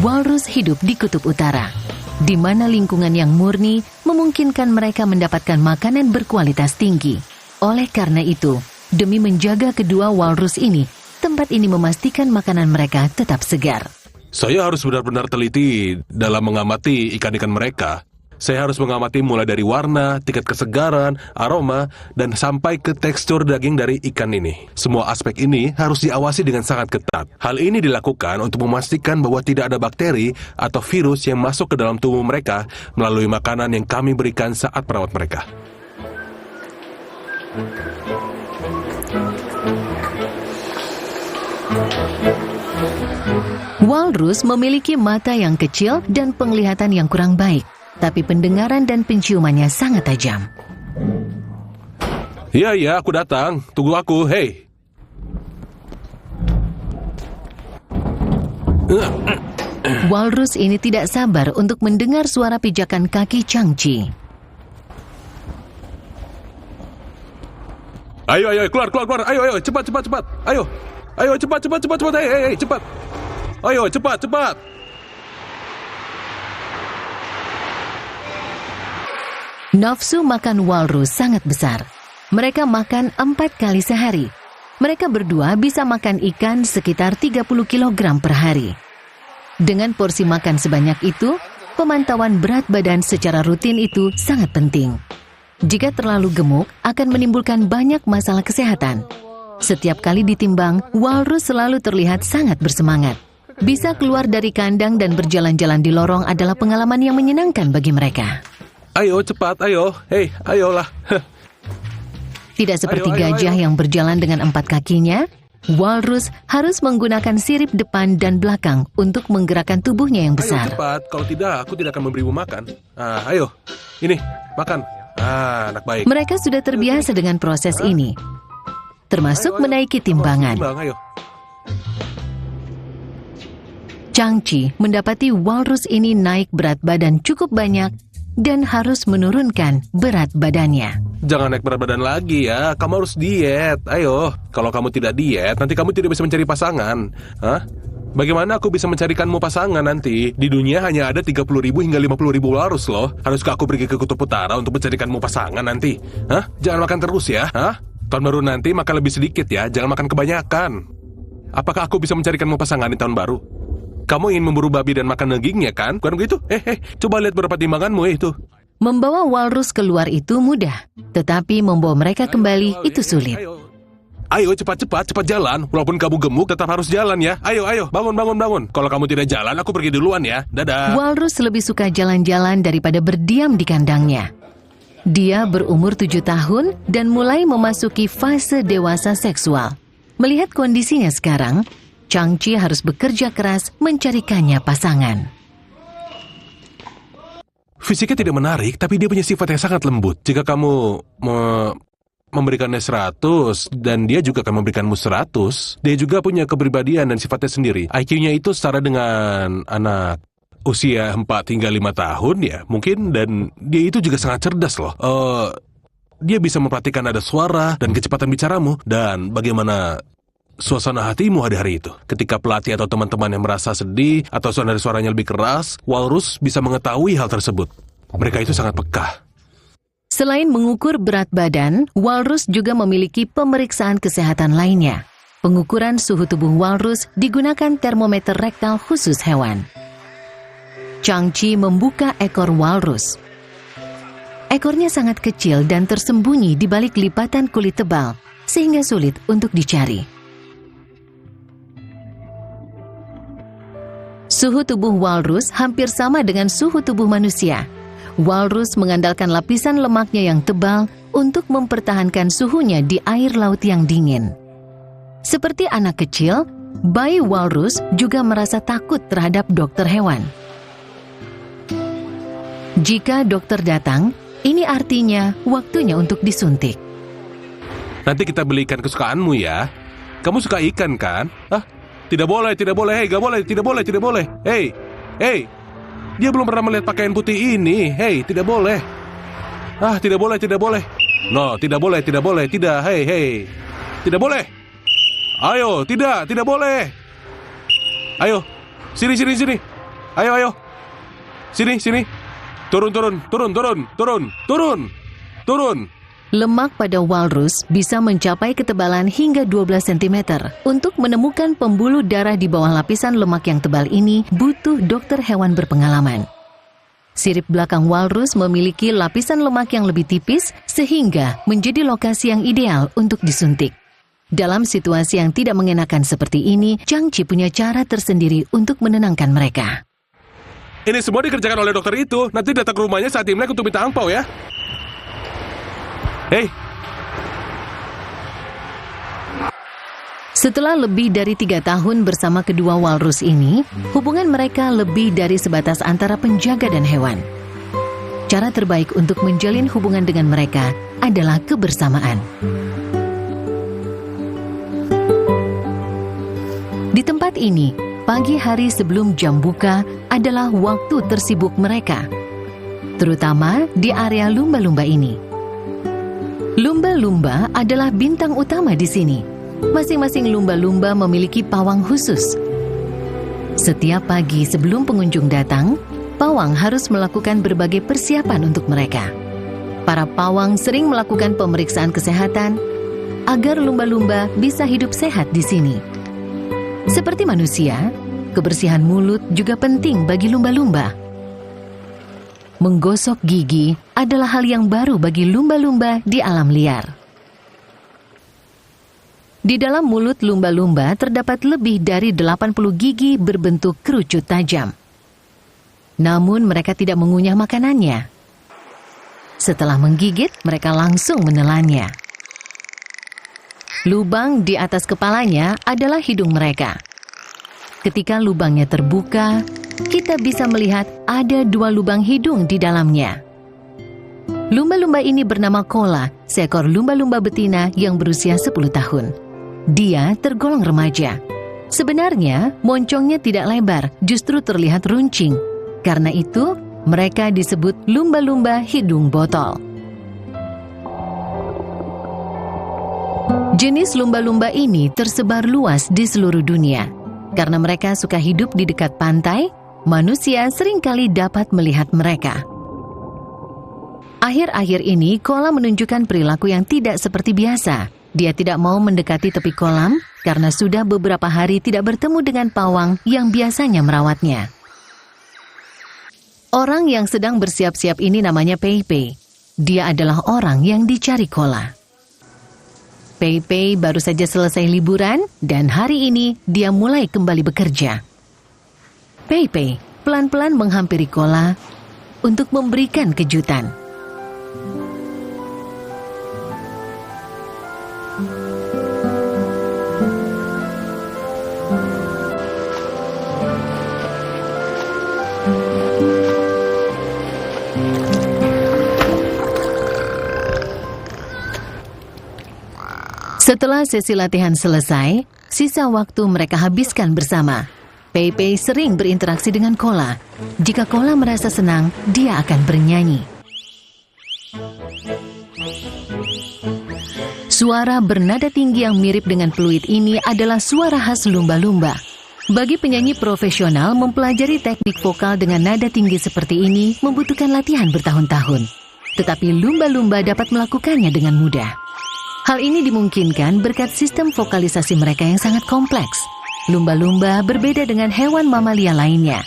Walrus hidup di Kutub Utara, di mana lingkungan yang murni memungkinkan mereka mendapatkan makanan berkualitas tinggi. Oleh karena itu, demi menjaga kedua walrus ini, tempat ini memastikan makanan mereka tetap segar. Saya harus benar-benar teliti dalam mengamati ikan-ikan mereka. Saya harus mengamati mulai dari warna, tingkat kesegaran, aroma, dan sampai ke tekstur daging dari ikan ini. Semua aspek ini harus diawasi dengan sangat ketat. Hal ini dilakukan untuk memastikan bahwa tidak ada bakteri atau virus yang masuk ke dalam tubuh mereka melalui makanan yang kami berikan saat merawat mereka. Walrus memiliki mata yang kecil dan penglihatan yang kurang baik, tapi pendengaran dan penciumannya sangat tajam. Iya, aku datang. Tunggu aku, hei. Walrus ini tidak sabar untuk mendengar suara pijakan kaki Changchi. Ayo, keluar. Ayo, cepat. Ayo, cepat. Hei, cepat. Ayo, cepat. Nafsu makan walrus sangat besar. Mereka makan 4 kali sehari. Mereka berdua bisa makan ikan sekitar 30 kg per hari. Dengan porsi makan sebanyak itu, pemantauan berat badan secara rutin itu sangat penting. Jika terlalu gemuk, akan menimbulkan banyak masalah kesehatan. Setiap kali ditimbang, walrus selalu terlihat sangat bersemangat. Bisa keluar dari kandang dan berjalan-jalan di lorong adalah pengalaman yang menyenangkan bagi mereka. Ayo, cepat, ayo. Hei, ayolah. Tidak seperti gajah yang berjalan dengan 4 kakinya, walrus harus menggunakan sirip depan dan belakang untuk menggerakkan tubuhnya yang besar. Ayo, cepat. Kalau tidak, aku tidak akan memberimu makan. Ayo. Ini, makan. Anak baik. Mereka sudah terbiasa dengan proses ini, termasuk menaiki timbangan. Changchi mendapati walrus ini naik berat badan cukup banyak dan harus menurunkan berat badannya. Jangan naik berat badan lagi ya, kamu harus diet. Ayo, kalau kamu tidak diet, nanti kamu tidak bisa mencari pasangan. Hah? Bagaimana aku bisa mencarikanmu pasangan nanti? Di dunia hanya ada 30.000 hingga 50.000 walrus loh. Haruskah aku pergi ke Kutub Utara untuk mencarikanmu pasangan nanti? Hah? Jangan makan terus ya. Hah? Tahun baru nanti makan lebih sedikit ya, jangan makan kebanyakan. Apakah aku bisa mencarikanmu pasangan di tahun baru? Kamu ingin memburu babi dan makan dagingnya kan? Bukan begitu? Coba lihat berapa timbanganmu itu. Membawa walrus keluar itu mudah, tetapi membawa mereka kembali itu sulit. Ayo cepat jalan. Walaupun kamu gemuk tetap harus jalan ya. Ayo bangun. Kalau kamu tidak jalan aku pergi duluan ya. Dadah. Walrus lebih suka jalan-jalan daripada berdiam di kandangnya. Dia berumur 7 tahun dan mulai memasuki fase dewasa seksual. Melihat kondisinya sekarang, Changchi harus bekerja keras mencarikannya pasangan. Fisiknya tidak menarik, tapi dia punya sifat yang sangat lembut. Jika kamu memberikannya 100 dan dia juga akan memberikanmu 100, dia juga punya kepribadian dan sifatnya sendiri. IQ-nya itu setara dengan anak usia 4 hingga 5 tahun ya, mungkin, dan dia itu juga sangat cerdas loh. Dia bisa memperhatikan nada suara dan kecepatan bicaramu dan bagaimana suasana hatimu hari-hari itu. Ketika pelatih atau teman-teman yang merasa sedih atau suaranya lebih keras, walrus bisa mengetahui hal tersebut. Mereka itu sangat peka. Selain mengukur berat badan, walrus juga memiliki pemeriksaan kesehatan lainnya. Pengukuran suhu tubuh walrus digunakan termometer rektal khusus hewan. Chang Chi membuka ekor walrus. Ekornya sangat kecil dan tersembunyi di balik lipatan kulit tebal, sehingga sulit untuk dicari. Suhu tubuh walrus hampir sama dengan suhu tubuh manusia. Walrus mengandalkan lapisan lemaknya yang tebal untuk mempertahankan suhunya di air laut yang dingin. Seperti anak kecil, bayi walrus juga merasa takut terhadap dokter hewan. Jika dokter datang, ini artinya waktunya untuk disuntik. Nanti kita beli ikan kesukaanmu ya. Kamu suka ikan kan? Tidak boleh, hei, gak boleh, tidak boleh. Hei, dia belum pernah melihat pakaian putih ini. Hei, tidak boleh. Tidak boleh. No, tidak boleh, tidak, hei. Tidak boleh. Ayo, tidak boleh. Ayo, sini. Ayo. Sini. Turun. Lemak pada walrus bisa mencapai ketebalan hingga 12 cm. Untuk menemukan pembuluh darah di bawah lapisan lemak yang tebal ini, butuh dokter hewan berpengalaman. Sirip belakang walrus memiliki lapisan lemak yang lebih tipis, sehingga menjadi lokasi yang ideal untuk disuntik. Dalam situasi yang tidak mengenakan seperti ini, Chang Chi punya cara tersendiri untuk menenangkan mereka. Ini semua dikerjakan oleh dokter itu. Nanti datang ke rumahnya saat Imlek untuk minta angpau ya. Hei. Setelah lebih dari 3 tahun bersama kedua walrus ini, hubungan mereka lebih dari sebatas antara penjaga dan hewan. Cara terbaik untuk menjalin hubungan dengan mereka adalah kebersamaan. Di tempat ini, pagi hari sebelum jam buka adalah waktu tersibuk mereka, terutama di area lumba-lumba ini. Lumba-lumba adalah bintang utama di sini. Masing-masing lumba-lumba memiliki pawang khusus. Setiap pagi sebelum pengunjung datang, pawang harus melakukan berbagai persiapan untuk mereka. Para pawang sering melakukan pemeriksaan kesehatan agar lumba-lumba bisa hidup sehat di sini. Seperti manusia, kebersihan mulut juga penting bagi lumba-lumba. Menggosok gigi adalah hal yang baru bagi lumba-lumba di alam liar. Di dalam mulut lumba-lumba terdapat lebih dari 80 gigi berbentuk kerucut tajam. Namun mereka tidak mengunyah makanannya. Setelah menggigit, mereka langsung menelannya. Lubang di atas kepalanya adalah hidung mereka. Ketika lubangnya terbuka, kita bisa melihat ada 2 lubang hidung di dalamnya. Lumba-lumba ini bernama Kola, seekor lumba-lumba betina yang berusia 10 tahun. Dia tergolong remaja. Sebenarnya, moncongnya tidak lebar, justru terlihat runcing. Karena itu, mereka disebut lumba-lumba hidung botol. Jenis lumba-lumba ini tersebar luas di seluruh dunia. Karena mereka suka hidup di dekat pantai, manusia seringkali dapat melihat mereka. Akhir-akhir ini, Kola menunjukkan perilaku yang tidak seperti biasa. Dia tidak mau mendekati tepi kolam karena sudah beberapa hari tidak bertemu dengan pawang yang biasanya merawatnya. Orang yang sedang bersiap-siap ini namanya Pei Pei. Dia adalah orang yang dicari Kola. Pei Pei baru saja selesai liburan dan hari ini dia mulai kembali bekerja. Pei Pei pelan-pelan menghampiri Kola untuk memberikan kejutan. Setelah sesi latihan selesai, sisa waktu mereka habiskan bersama. Pei Pei sering berinteraksi dengan Kola. Jika Kola merasa senang, dia akan bernyanyi. Suara bernada tinggi yang mirip dengan fluid ini adalah suara khas lumba-lumba. Bagi penyanyi profesional, mempelajari teknik vokal dengan nada tinggi seperti ini membutuhkan latihan bertahun-tahun. Tetapi lumba-lumba dapat melakukannya dengan mudah. Hal ini dimungkinkan berkat sistem vokalisasi mereka yang sangat kompleks. Lumba-lumba berbeda dengan hewan mamalia lainnya.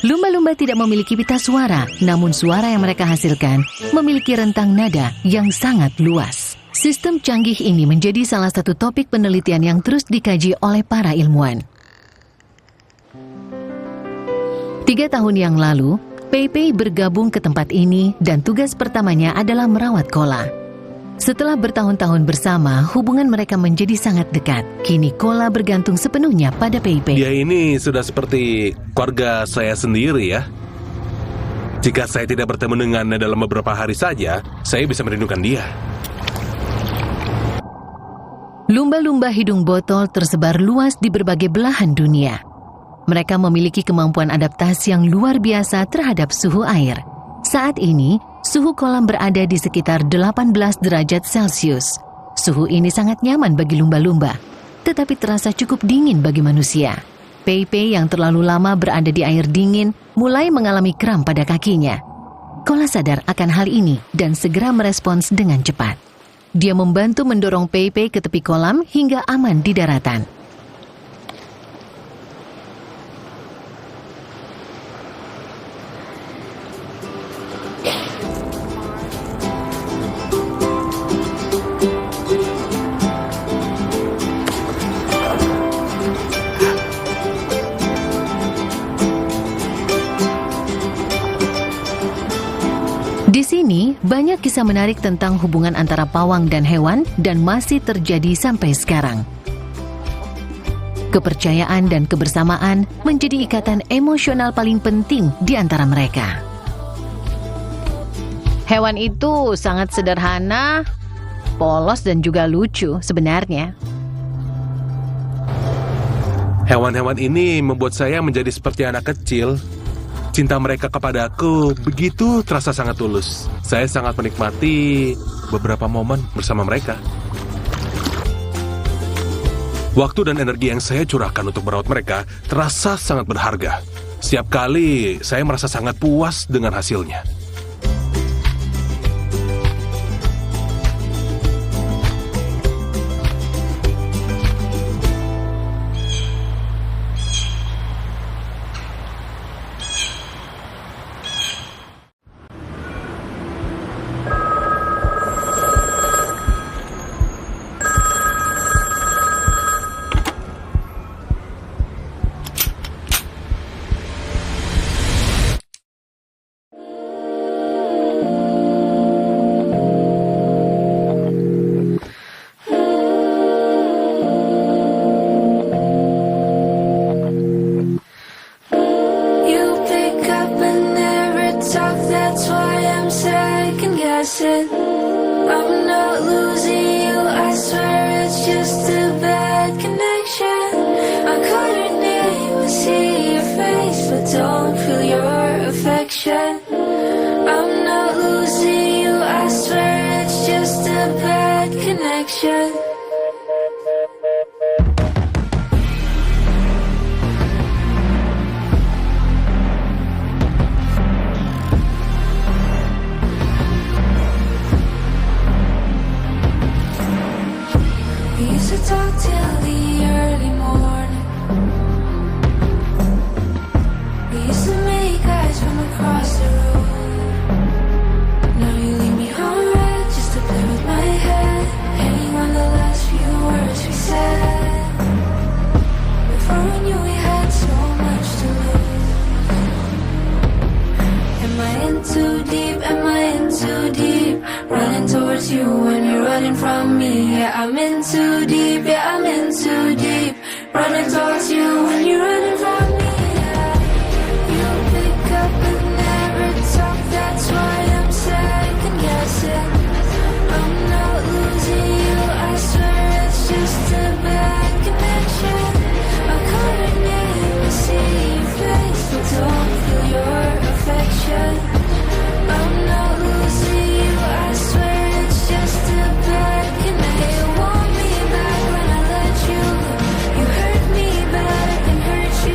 Lumba-lumba tidak memiliki pita suara, namun suara yang mereka hasilkan memiliki rentang nada yang sangat luas. Sistem canggih ini menjadi salah satu topik penelitian yang terus dikaji oleh para ilmuwan. 3 tahun yang lalu, Pei bergabung ke tempat ini dan tugas pertamanya adalah merawat Kola. Setelah bertahun-tahun bersama, hubungan mereka menjadi sangat dekat. Kini Kola bergantung sepenuhnya pada Pei. Dia ini sudah seperti keluarga saya sendiri ya. Jika saya tidak bertemu dengannya dalam beberapa hari saja, saya bisa merindukan dia. Lumba-lumba hidung botol tersebar luas di berbagai belahan dunia. Mereka memiliki kemampuan adaptasi yang luar biasa terhadap suhu air. Saat ini, suhu kolam berada di sekitar 18 derajat Celcius. Suhu ini sangat nyaman bagi lumba-lumba, tetapi terasa cukup dingin bagi manusia. Pei yang terlalu lama berada di air dingin mulai mengalami kram pada kakinya. Kola sadar akan hal ini dan segera merespons dengan cepat. Dia membantu mendorong Pei ke tepi kolam hingga aman di daratan. Di sini, banyak kisah menarik tentang hubungan antara pawang dan hewan dan masih terjadi sampai sekarang. Kepercayaan dan kebersamaan menjadi ikatan emosional paling penting di antara mereka. Hewan itu sangat sederhana, polos dan juga lucu sebenarnya. Hewan-hewan ini membuat saya menjadi seperti anak kecil. Cinta mereka kepadaku begitu terasa sangat tulus. Saya sangat menikmati beberapa momen bersama mereka. Waktu dan energi yang saya curahkan untuk merawat mereka terasa sangat berharga. Setiap kali saya merasa sangat puas dengan hasilnya. I'm not losing you, I swear it's just a bad connection. I call your name, I see your face, but don't feel your affection. I'm not losing you, I swear it's just a bad connection. Talk till the early morning. We used to make eyes from across the room. Now you leave me on red just to play with my head, hanging on the last few words we said. Before we knew we had so much to lose. Am I in too deep? Am I in too deep? Running towards you when you're running from me. Yeah, I'm in too deep. Yeah, I'm in too deep. Running towards you when you're running from me. Yeah. You pick up and never talk. That's why I'm second guessing. I'm not losing you. I swear it's just a bad connection. I call your name, I see your face, but don't feel your affection. I'm not losing you. I swear it's just a bad connection. You want me back when I let you go. You hurt me bad, I can hurt you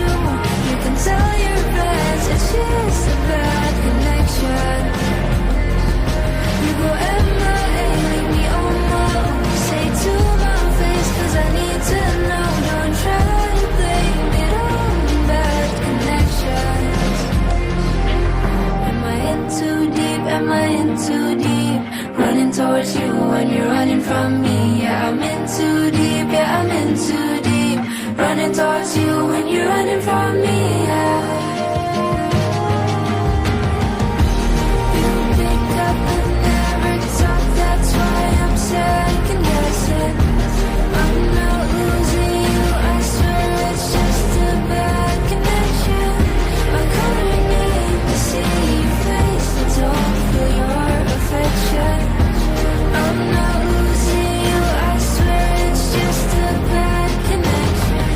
towards you when you're running from me. Yeah. You pick up and never talk, that's why I'm second guessing. I'm not losing you, I swear it's just a bad connection. I'm calling in to see your face and don't feel your affection. I'm not losing you, I swear it's just a bad connection.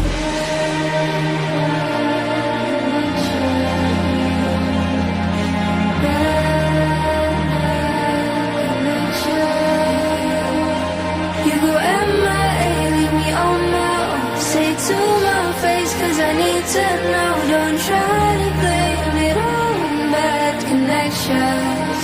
You go MIA, leave me on my own. Say to my face, cause I need to know. Don't try to blame it on bad connections.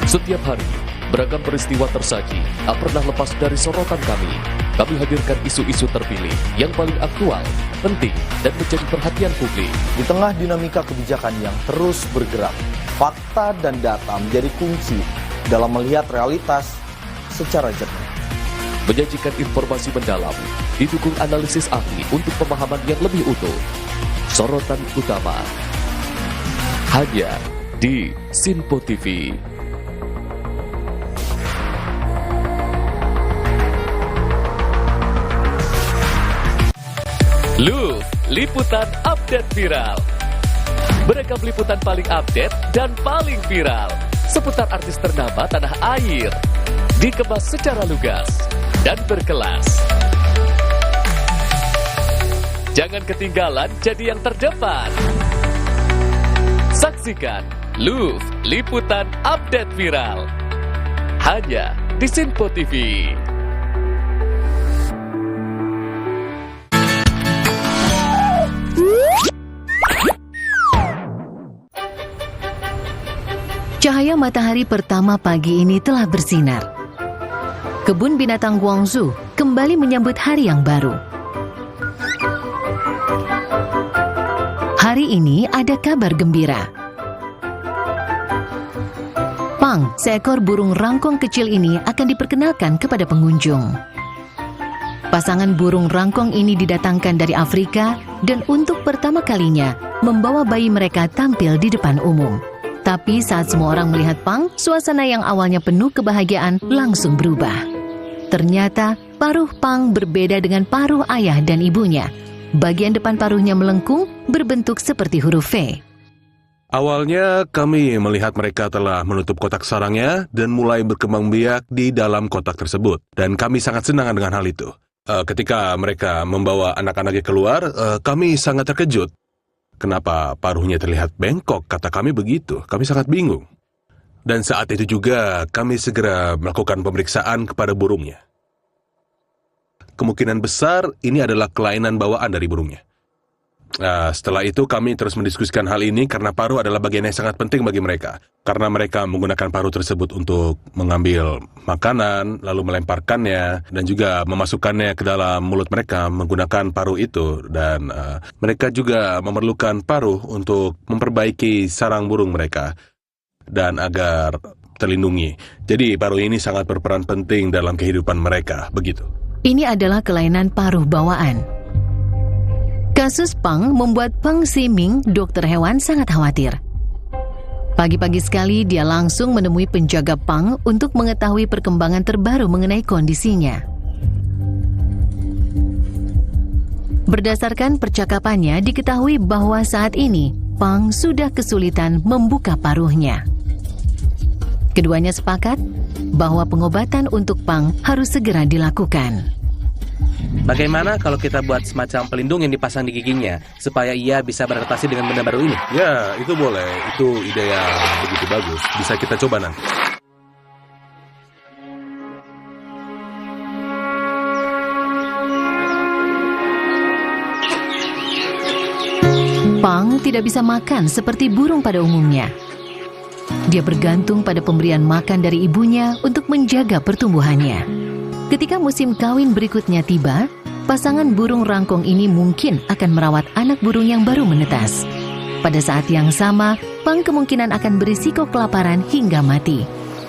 Setiap hari, beragam peristiwa tersaji tak pernah lepas dari sorotan kami. Kami hadirkan isu-isu terpilih yang paling aktual, penting, dan menjadi perhatian publik. Di tengah dinamika kebijakan yang terus bergerak, fakta dan data menjadi kunci dalam melihat realitas secara jernih. Menyajikan informasi mendalam, didukung analisis ahli untuk pemahaman yang lebih utuh. Sorotan utama hanya di Sinpo TV. Loove, liputan update viral. Beragam liputan paling update dan paling viral seputar artis ternama tanah air. Dikemas secara lugas dan berkelas. Jangan ketinggalan jadi yang terdepan. Saksikan Loove, liputan update viral. Hanya di Sinpo TV. Cahaya matahari pertama pagi ini telah bersinar. Kebun binatang Guangzhou kembali menyambut hari yang baru. Hari ini ada kabar gembira. Pang, seekor burung rangkong kecil ini akan diperkenalkan kepada pengunjung. Pasangan burung rangkong ini didatangkan dari Afrika dan untuk pertama kalinya membawa bayi mereka tampil di depan umum. Tapi saat semua orang melihat Pang, suasana yang awalnya penuh kebahagiaan langsung berubah. Ternyata paruh Pang berbeda dengan paruh ayah dan ibunya. Bagian depan paruhnya melengkung berbentuk seperti huruf V. Awalnya kami melihat mereka telah menutup kotak sarangnya dan mulai berkembang biak di dalam kotak tersebut. Dan kami sangat senang dengan hal itu. Ketika mereka membawa anak-anaknya keluar, kami sangat terkejut. Kenapa paruhnya terlihat bengkok, kata kami begitu. Kami sangat bingung. Dan saat itu juga kami segera melakukan pemeriksaan kepada burungnya. Kemungkinan besar ini adalah kelainan bawaan dari burungnya. Setelah itu kami terus mendiskusikan hal ini karena paruh adalah bagian yang sangat penting bagi mereka. Karena mereka menggunakan paruh tersebut untuk mengambil makanan, lalu melemparkannya, dan juga memasukkannya ke dalam mulut mereka menggunakan paruh itu. Dan mereka juga memerlukan paruh untuk memperbaiki sarang burung mereka dan agar terlindungi. Jadi paruh ini sangat berperan penting dalam kehidupan mereka, begitu. Ini adalah kelainan paruh bawaan. Kasus Pang membuat Pang Ximing, dokter hewan, sangat khawatir. Pagi-pagi sekali dia langsung menemui penjaga Pang untuk mengetahui perkembangan terbaru mengenai kondisinya. Berdasarkan percakapannya, diketahui bahwa saat ini Pang sudah kesulitan membuka paruhnya. Keduanya sepakat bahwa pengobatan untuk Pang harus segera dilakukan. Bagaimana kalau kita buat semacam pelindung yang dipasang di giginya supaya ia bisa beradaptasi dengan benda baru ini? Ya, itu boleh. Itu ide yang begitu bagus. Bisa kita coba nanti. Pang tidak bisa makan seperti burung pada umumnya. Dia bergantung pada pemberian makan dari ibunya untuk menjaga pertumbuhannya. Ketika musim kawin berikutnya tiba, pasangan burung rangkong ini mungkin akan merawat anak burung yang baru menetas. Pada saat yang sama, Pang kemungkinan akan berisiko kelaparan hingga mati.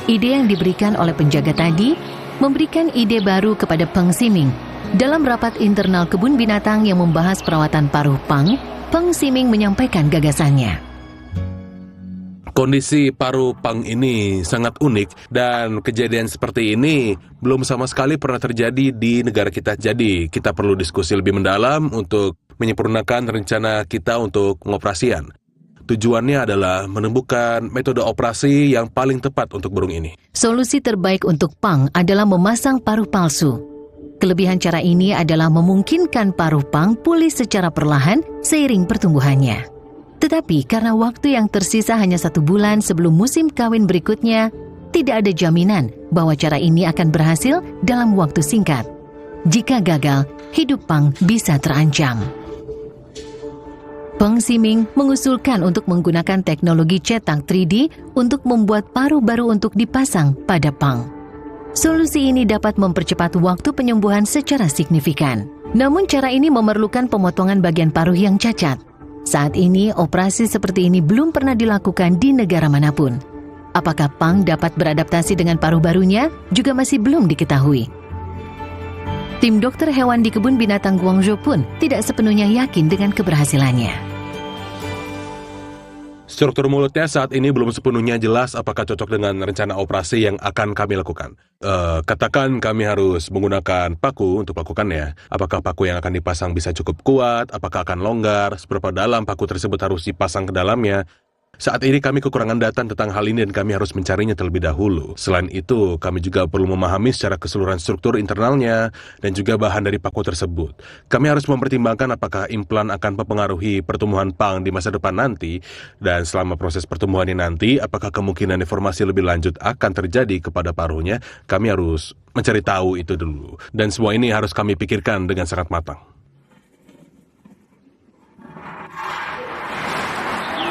Ide yang diberikan oleh penjaga tadi memberikan ide baru kepada Peng Siming. Dalam rapat internal kebun binatang yang membahas perawatan paruh Pang, Peng Siming menyampaikan gagasannya. Kondisi paruh Pang ini sangat unik dan kejadian seperti ini belum sama sekali pernah terjadi di negara kita. Jadi kita perlu diskusi lebih mendalam untuk menyempurnakan rencana kita untuk pengoperasian. Tujuannya adalah menemukan metode operasi yang paling tepat untuk burung ini. Solusi terbaik untuk Pang adalah memasang paruh palsu. Kelebihan cara ini adalah memungkinkan paruh Pang pulih secara perlahan seiring pertumbuhannya. Tetapi karena waktu yang tersisa hanya 1 bulan sebelum musim kawin berikutnya, tidak ada jaminan bahwa cara ini akan berhasil dalam waktu singkat. Jika gagal, hidup Pang bisa terancam. Peng Siming mengusulkan untuk menggunakan teknologi cetak 3D untuk membuat paruh baru untuk dipasang pada Pang. Solusi ini dapat mempercepat waktu penyembuhan secara signifikan. Namun cara ini memerlukan pemotongan bagian paruh yang cacat. Saat ini, operasi seperti ini belum pernah dilakukan di negara manapun. Apakah Pang dapat beradaptasi dengan paruh barunya juga masih belum diketahui. Tim dokter hewan di kebun binatang Guangzhou pun tidak sepenuhnya yakin dengan keberhasilannya. Struktur mulutnya saat ini belum sepenuhnya jelas apakah cocok dengan rencana operasi yang akan kami lakukan. Katakan kami harus menggunakan paku untuk lakukannya. Apakah paku yang akan dipasang bisa cukup kuat? Apakah akan longgar? Seberapa dalam paku tersebut harus dipasang ke dalamnya? Saat ini kami kekurangan data tentang hal ini dan kami harus mencarinya terlebih dahulu. Selain itu, kami juga perlu memahami secara keseluruhan struktur internalnya dan juga bahan dari paku tersebut. Kami harus mempertimbangkan apakah implan akan mempengaruhi pertumbuhan Pang di masa depan nanti, dan selama proses pertumbuhannya nanti, apakah kemungkinan informasi lebih lanjut akan terjadi kepada paruhnya. Kami harus mencari tahu itu dulu. Dan semua ini harus kami pikirkan dengan sangat matang.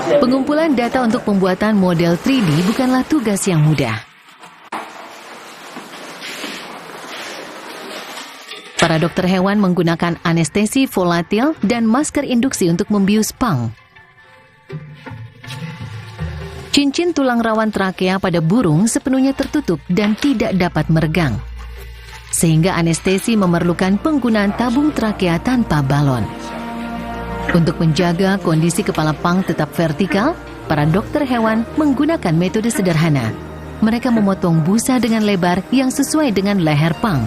Pengumpulan data untuk pembuatan model 3D bukanlah tugas yang mudah. Para dokter hewan menggunakan anestesi volatil dan masker induksi untuk membius Pang. Cincin tulang rawan trakea pada burung sepenuhnya tertutup dan tidak dapat meregang. Sehingga anestesi memerlukan penggunaan tabung trakea tanpa balon. Untuk menjaga kondisi kepala Pang tetap vertikal, para dokter hewan menggunakan metode sederhana. Mereka memotong busa dengan lebar yang sesuai dengan leher Pang.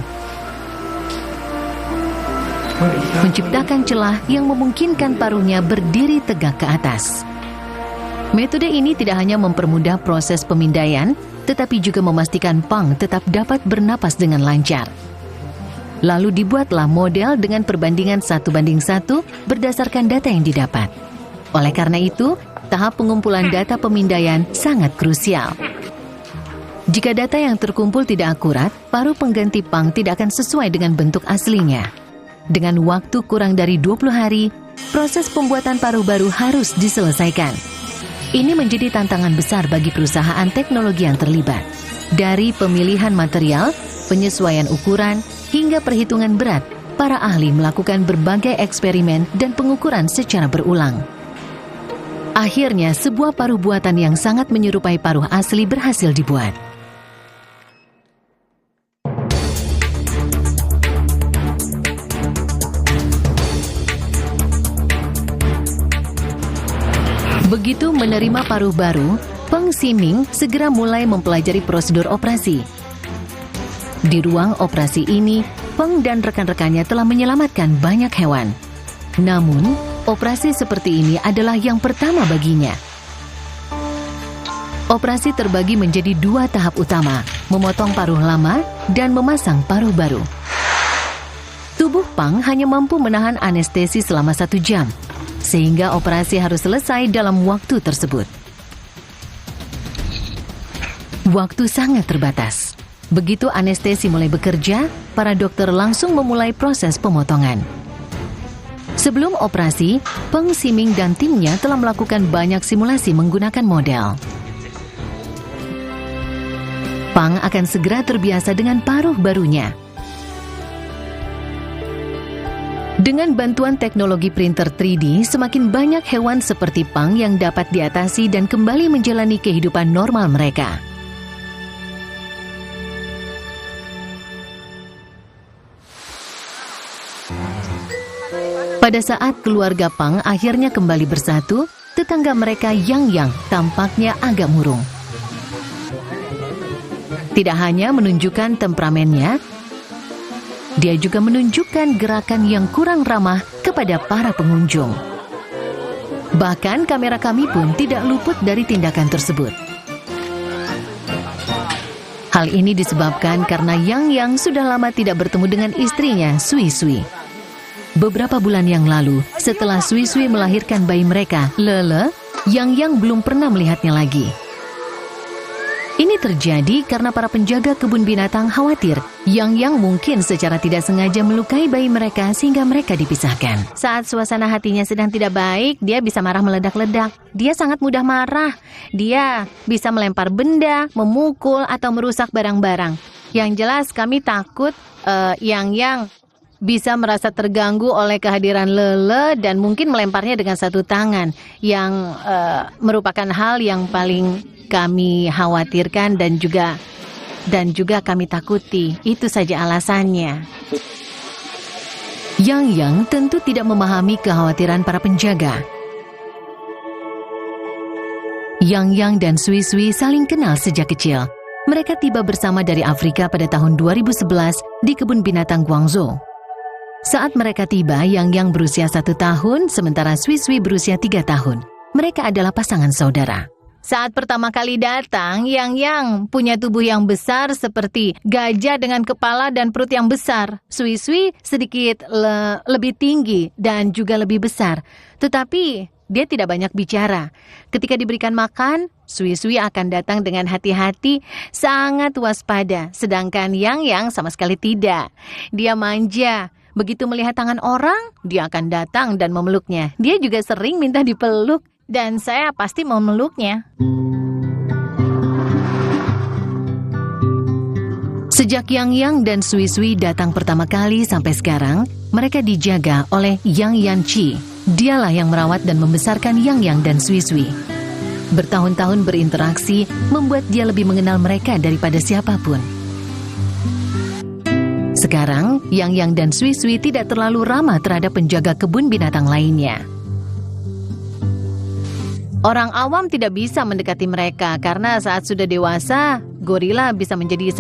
Menciptakan celah yang memungkinkan paruhnya berdiri tegak ke atas. Metode ini tidak hanya mempermudah proses pemindaian, tetapi juga memastikan Pang tetap dapat bernapas dengan lancar. Lalu dibuatlah model dengan perbandingan 1:1 berdasarkan data yang didapat. Oleh karena itu, tahap pengumpulan data pemindaian sangat krusial. Jika data yang terkumpul tidak akurat, paruh pengganti Pang tidak akan sesuai dengan bentuk aslinya. Dengan waktu kurang dari 20 hari, proses pembuatan paruh baru harus diselesaikan. Ini menjadi tantangan besar bagi perusahaan teknologi yang terlibat. Dari pemilihan material, penyesuaian ukuran, hingga perhitungan berat, para ahli melakukan berbagai eksperimen dan pengukuran secara berulang. Akhirnya, sebuah paruh buatan yang sangat menyerupai paruh asli berhasil dibuat. Begitu menerima paruh baru, Peng Siming segera mulai mempelajari prosedur operasi. Di ruang operasi ini, Peng dan rekan-rekannya telah menyelamatkan banyak hewan. Namun, operasi seperti ini adalah yang pertama baginya. Operasi terbagi menjadi 2 tahap utama, memotong paruh lama dan memasang paruh baru. Tubuh Pang hanya mampu menahan anestesi selama 1 jam, sehingga operasi harus selesai dalam waktu tersebut. Waktu sangat terbatas. Begitu anestesi mulai bekerja, para dokter langsung memulai proses pemotongan. Sebelum operasi, Peng Siming dan timnya telah melakukan banyak simulasi menggunakan model. Pang akan segera terbiasa dengan paruh barunya. Dengan bantuan teknologi printer 3D, semakin banyak hewan seperti Pang yang dapat diatasi dan kembali menjalani kehidupan normal mereka. Pada saat keluarga Pang akhirnya kembali bersatu, tetangga mereka Yang tampaknya agak murung. Tidak hanya menunjukkan temperamennya, dia juga menunjukkan gerakan yang kurang ramah kepada para pengunjung. Bahkan kamera kami pun tidak luput dari tindakan tersebut. Hal ini disebabkan karena Yang sudah lama tidak bertemu dengan istrinya, Sui Sui. Beberapa bulan yang lalu, setelah Sui Sui melahirkan bayi mereka, Lele, Yang belum pernah melihatnya lagi. Ini terjadi karena para penjaga kebun binatang khawatir Yang mungkin secara tidak sengaja melukai bayi mereka sehingga mereka dipisahkan. Saat suasana hatinya sedang tidak baik, dia bisa marah meledak-ledak. Dia sangat mudah marah. Dia bisa melempar benda, memukul, atau merusak barang-barang. Yang jelas kami takut Yang bisa merasa terganggu oleh kehadiran Lele dan mungkin melemparnya dengan satu tangan yang merupakan hal yang paling kami khawatirkan dan juga kami takuti. Itu saja alasannya. Yang tentu tidak memahami kekhawatiran para penjaga. Yang dan Sui Sui saling kenal sejak kecil. Mereka tiba bersama dari Afrika pada tahun 2011 di kebun binatang Guangzhou. Saat mereka tiba, Yang berusia 1 tahun, sementara Sui Sui berusia 3 tahun. Mereka adalah pasangan saudara. Saat pertama kali datang, Yang punya tubuh yang besar seperti gajah dengan kepala dan perut yang besar. Sui Sui sedikit lebih tinggi dan juga lebih besar. Tetapi dia tidak banyak bicara. Ketika diberikan makan, Sui Sui akan datang dengan hati-hati, sangat waspada. Sedangkan Yang sama sekali tidak. Dia manja. Begitu melihat tangan orang, dia akan datang dan memeluknya. Dia juga sering minta dipeluk. Dan saya pasti memeluknya. Sejak Yang dan Sui Sui datang pertama kali sampai sekarang, mereka dijaga oleh Yang Yanchi. Dialah yang merawat dan membesarkan Yang dan Sui Sui. Bertahun-tahun berinteraksi membuat dia lebih mengenal mereka daripada siapapun. Sekarang, Yang dan Sui Sui tidak terlalu ramah terhadap penjaga kebun binatang lainnya. Orang awam tidak bisa mendekati mereka karena saat sudah dewasa, gorila bisa menjadi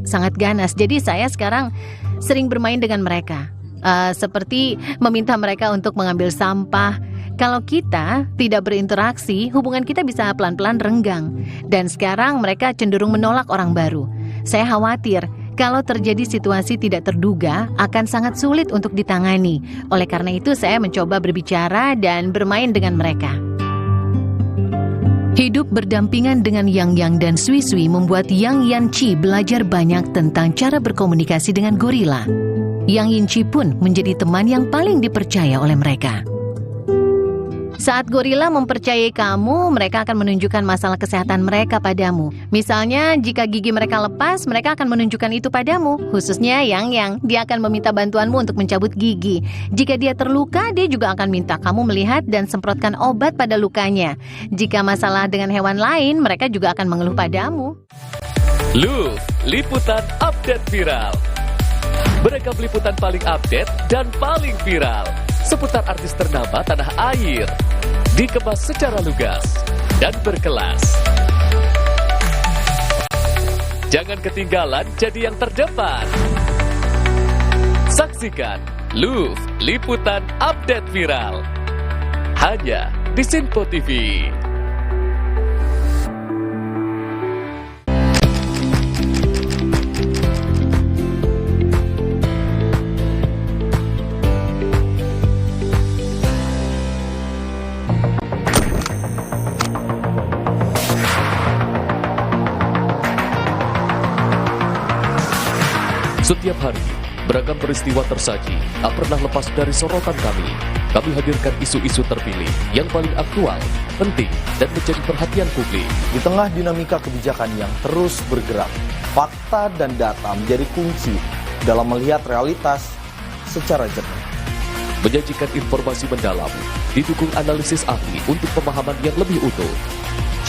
sangat ganas. Jadi saya sekarang sering bermain dengan mereka. Seperti meminta mereka untuk mengambil sampah. Kalau kita tidak berinteraksi, hubungan kita bisa pelan-pelan renggang. Dan sekarang mereka cenderung menolak orang baru. Saya khawatir kalau terjadi situasi tidak terduga akan sangat sulit untuk ditangani. Oleh karena itu saya mencoba berbicara dan bermain dengan mereka. Hidup berdampingan dengan Yang dan Sui Sui membuat Yang Yanchi belajar banyak tentang cara berkomunikasi dengan gorila. Yang Yanchi pun menjadi teman yang paling dipercaya oleh mereka. Saat gorila mempercayai kamu, mereka akan menunjukkan masalah kesehatan mereka padamu. Misalnya, jika gigi mereka lepas, mereka akan menunjukkan itu padamu. Khususnya Yang, dia akan meminta bantuanmu untuk mencabut gigi. Jika dia terluka, dia juga akan minta kamu melihat dan semprotkan obat pada lukanya. Jika masalah dengan hewan lain, mereka juga akan mengeluh padamu. Loove, liputan update viral. Beragam liputan paling update dan paling viral seputar artis ternama tanah air, dikemas secara lugas dan berkelas. Jangan ketinggalan jadi yang terdepan. Saksikan Loove, liputan update viral hanya di Sinpo TV. Setiap hari, beragam peristiwa tersaji tak pernah lepas dari sorotan kami. Kami hadirkan isu-isu terpilih yang paling aktual, penting, dan menjadi perhatian publik. Di tengah dinamika kebijakan yang terus bergerak, fakta dan data menjadi kunci dalam melihat realitas secara jernih. Menyajikan informasi mendalam, didukung analisis ahli untuk pemahaman yang lebih utuh.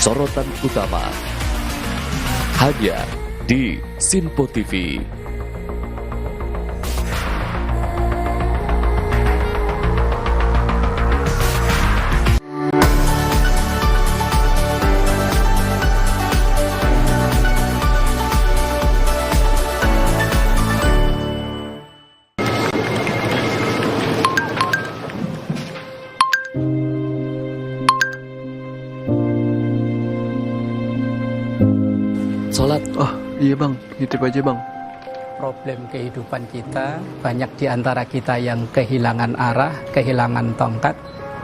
Sorotan utama hanya di Sinpo TV. Sholat. Oh iya bang, nitip aja bang. Problem kehidupan kita, banyak di antara kita yang kehilangan arah, kehilangan tongkat,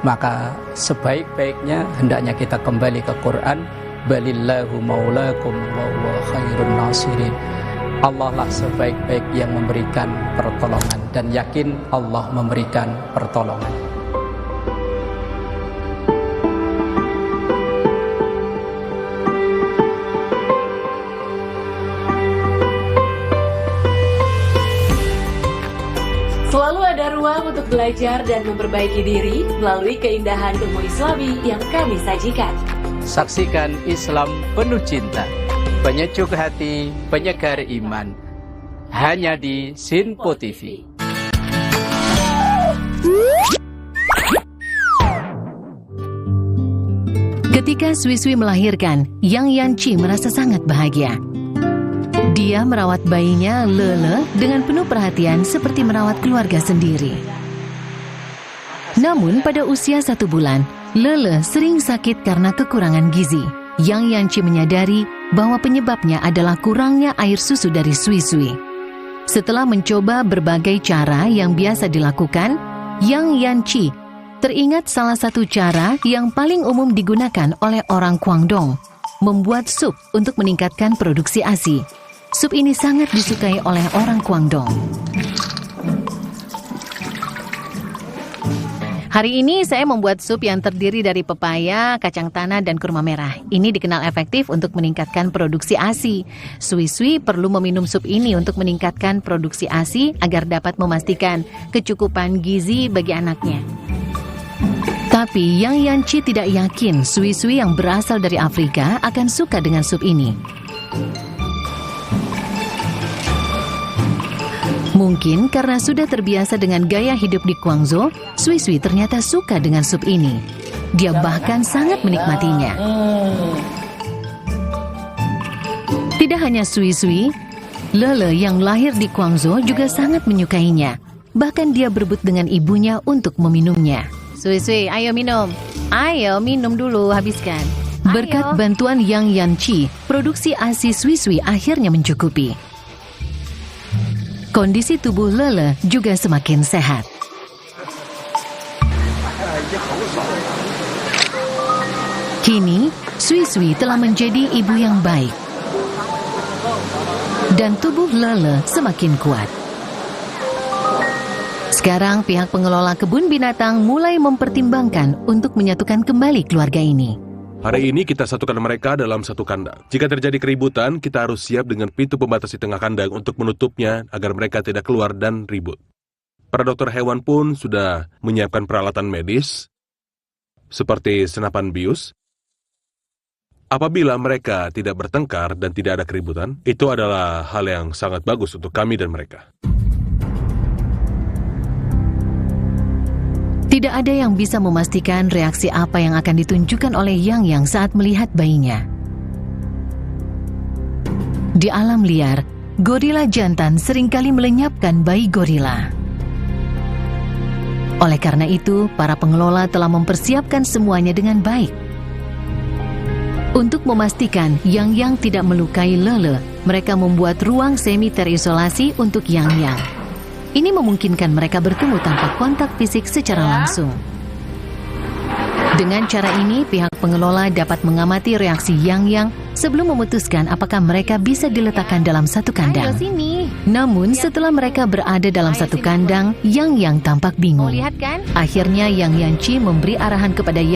maka sebaik-baiknya hendaknya kita kembali ke Quran. Balillahu maulakum wa huwa khairun nasirin. Allah lah sebaik-baik yang memberikan pertolongan, dan yakin Allah memberikan pertolongan. Selalu ada ruang untuk belajar dan memperbaiki diri melalui keindahan ilmu Islami yang kami sajikan. Saksikan Islam penuh cinta, penyejuk hati, penyegar iman, hanya di Sinpo TV. Ketika Sui Sui melahirkan, Yang Yanci merasa sangat bahagia. Dia merawat bayinya Lele dengan penuh perhatian seperti merawat keluarga sendiri. Namun pada usia 1 bulan, Lele sering sakit karena kekurangan gizi. Yang Yanci menyadari bahwa penyebabnya adalah kurangnya air susu dari Sui Sui. Setelah mencoba berbagai cara yang biasa dilakukan, Yang Yanci teringat salah satu cara yang paling umum digunakan oleh orang Guangdong, membuat sup untuk meningkatkan produksi ASI. Sup ini sangat disukai oleh orang Guangdong. Hari ini saya membuat sup yang terdiri dari pepaya, kacang tanah, dan kurma merah. Ini dikenal efektif untuk meningkatkan produksi ASI. Sui Sui perlu meminum sup ini untuk meningkatkan produksi ASI agar dapat memastikan kecukupan gizi bagi anaknya. Tapi Yang Yanci tidak yakin Sui Sui yang berasal dari Afrika akan suka dengan sup ini. Mungkin karena sudah terbiasa dengan gaya hidup di Guangzhou, Sui Sui ternyata suka dengan sup ini. Dia bahkan sangat menikmatinya. Tidak hanya Sui Sui, Lele yang lahir di Guangzhou juga sangat menyukainya. Bahkan dia berebut dengan ibunya untuk meminumnya. Sui Sui, ayo minum. Ayo minum dulu, habiskan. Berkat bantuan Yang Yanci, produksi ASI Sui Sui akhirnya mencukupi. Kondisi tubuh Lele juga semakin sehat. Kini, Sui Sui telah menjadi ibu yang baik. Dan tubuh Lele semakin kuat. Sekarang pihak pengelola kebun binatang mulai mempertimbangkan untuk menyatukan kembali keluarga ini. Hari ini kita satukan mereka dalam satu kandang. Jika terjadi keributan, kita harus siap dengan pintu pembatas di tengah kandang untuk menutupnya agar mereka tidak keluar dan ribut. Para dokter hewan pun sudah menyiapkan peralatan medis, seperti senapan bius. Apabila mereka tidak bertengkar dan tidak ada keributan, itu adalah hal yang sangat bagus untuk kami dan mereka. Tidak ada yang bisa memastikan reaksi apa yang akan ditunjukkan oleh Yang saat melihat bayinya. Di alam liar, gorila jantan seringkali melenyapkan bayi gorila. Oleh karena itu, para pengelola telah mempersiapkan semuanya dengan baik. Untuk memastikan Yang tidak melukai Lele, mereka membuat ruang semi terisolasi untuk Yang. Ini memungkinkan mereka bertemu tanpa kontak fisik secara langsung. Dengan cara ini, pihak pengelola dapat mengamati reaksi Yang sebelum memutuskan apakah mereka bisa diletakkan dalam satu kandang. Ayo sini. Namun setelah mereka berada dalam satu kandang, Yang tampak bingung. Mau lihat kan? Akhirnya Yang Yanci memberi arahan kepada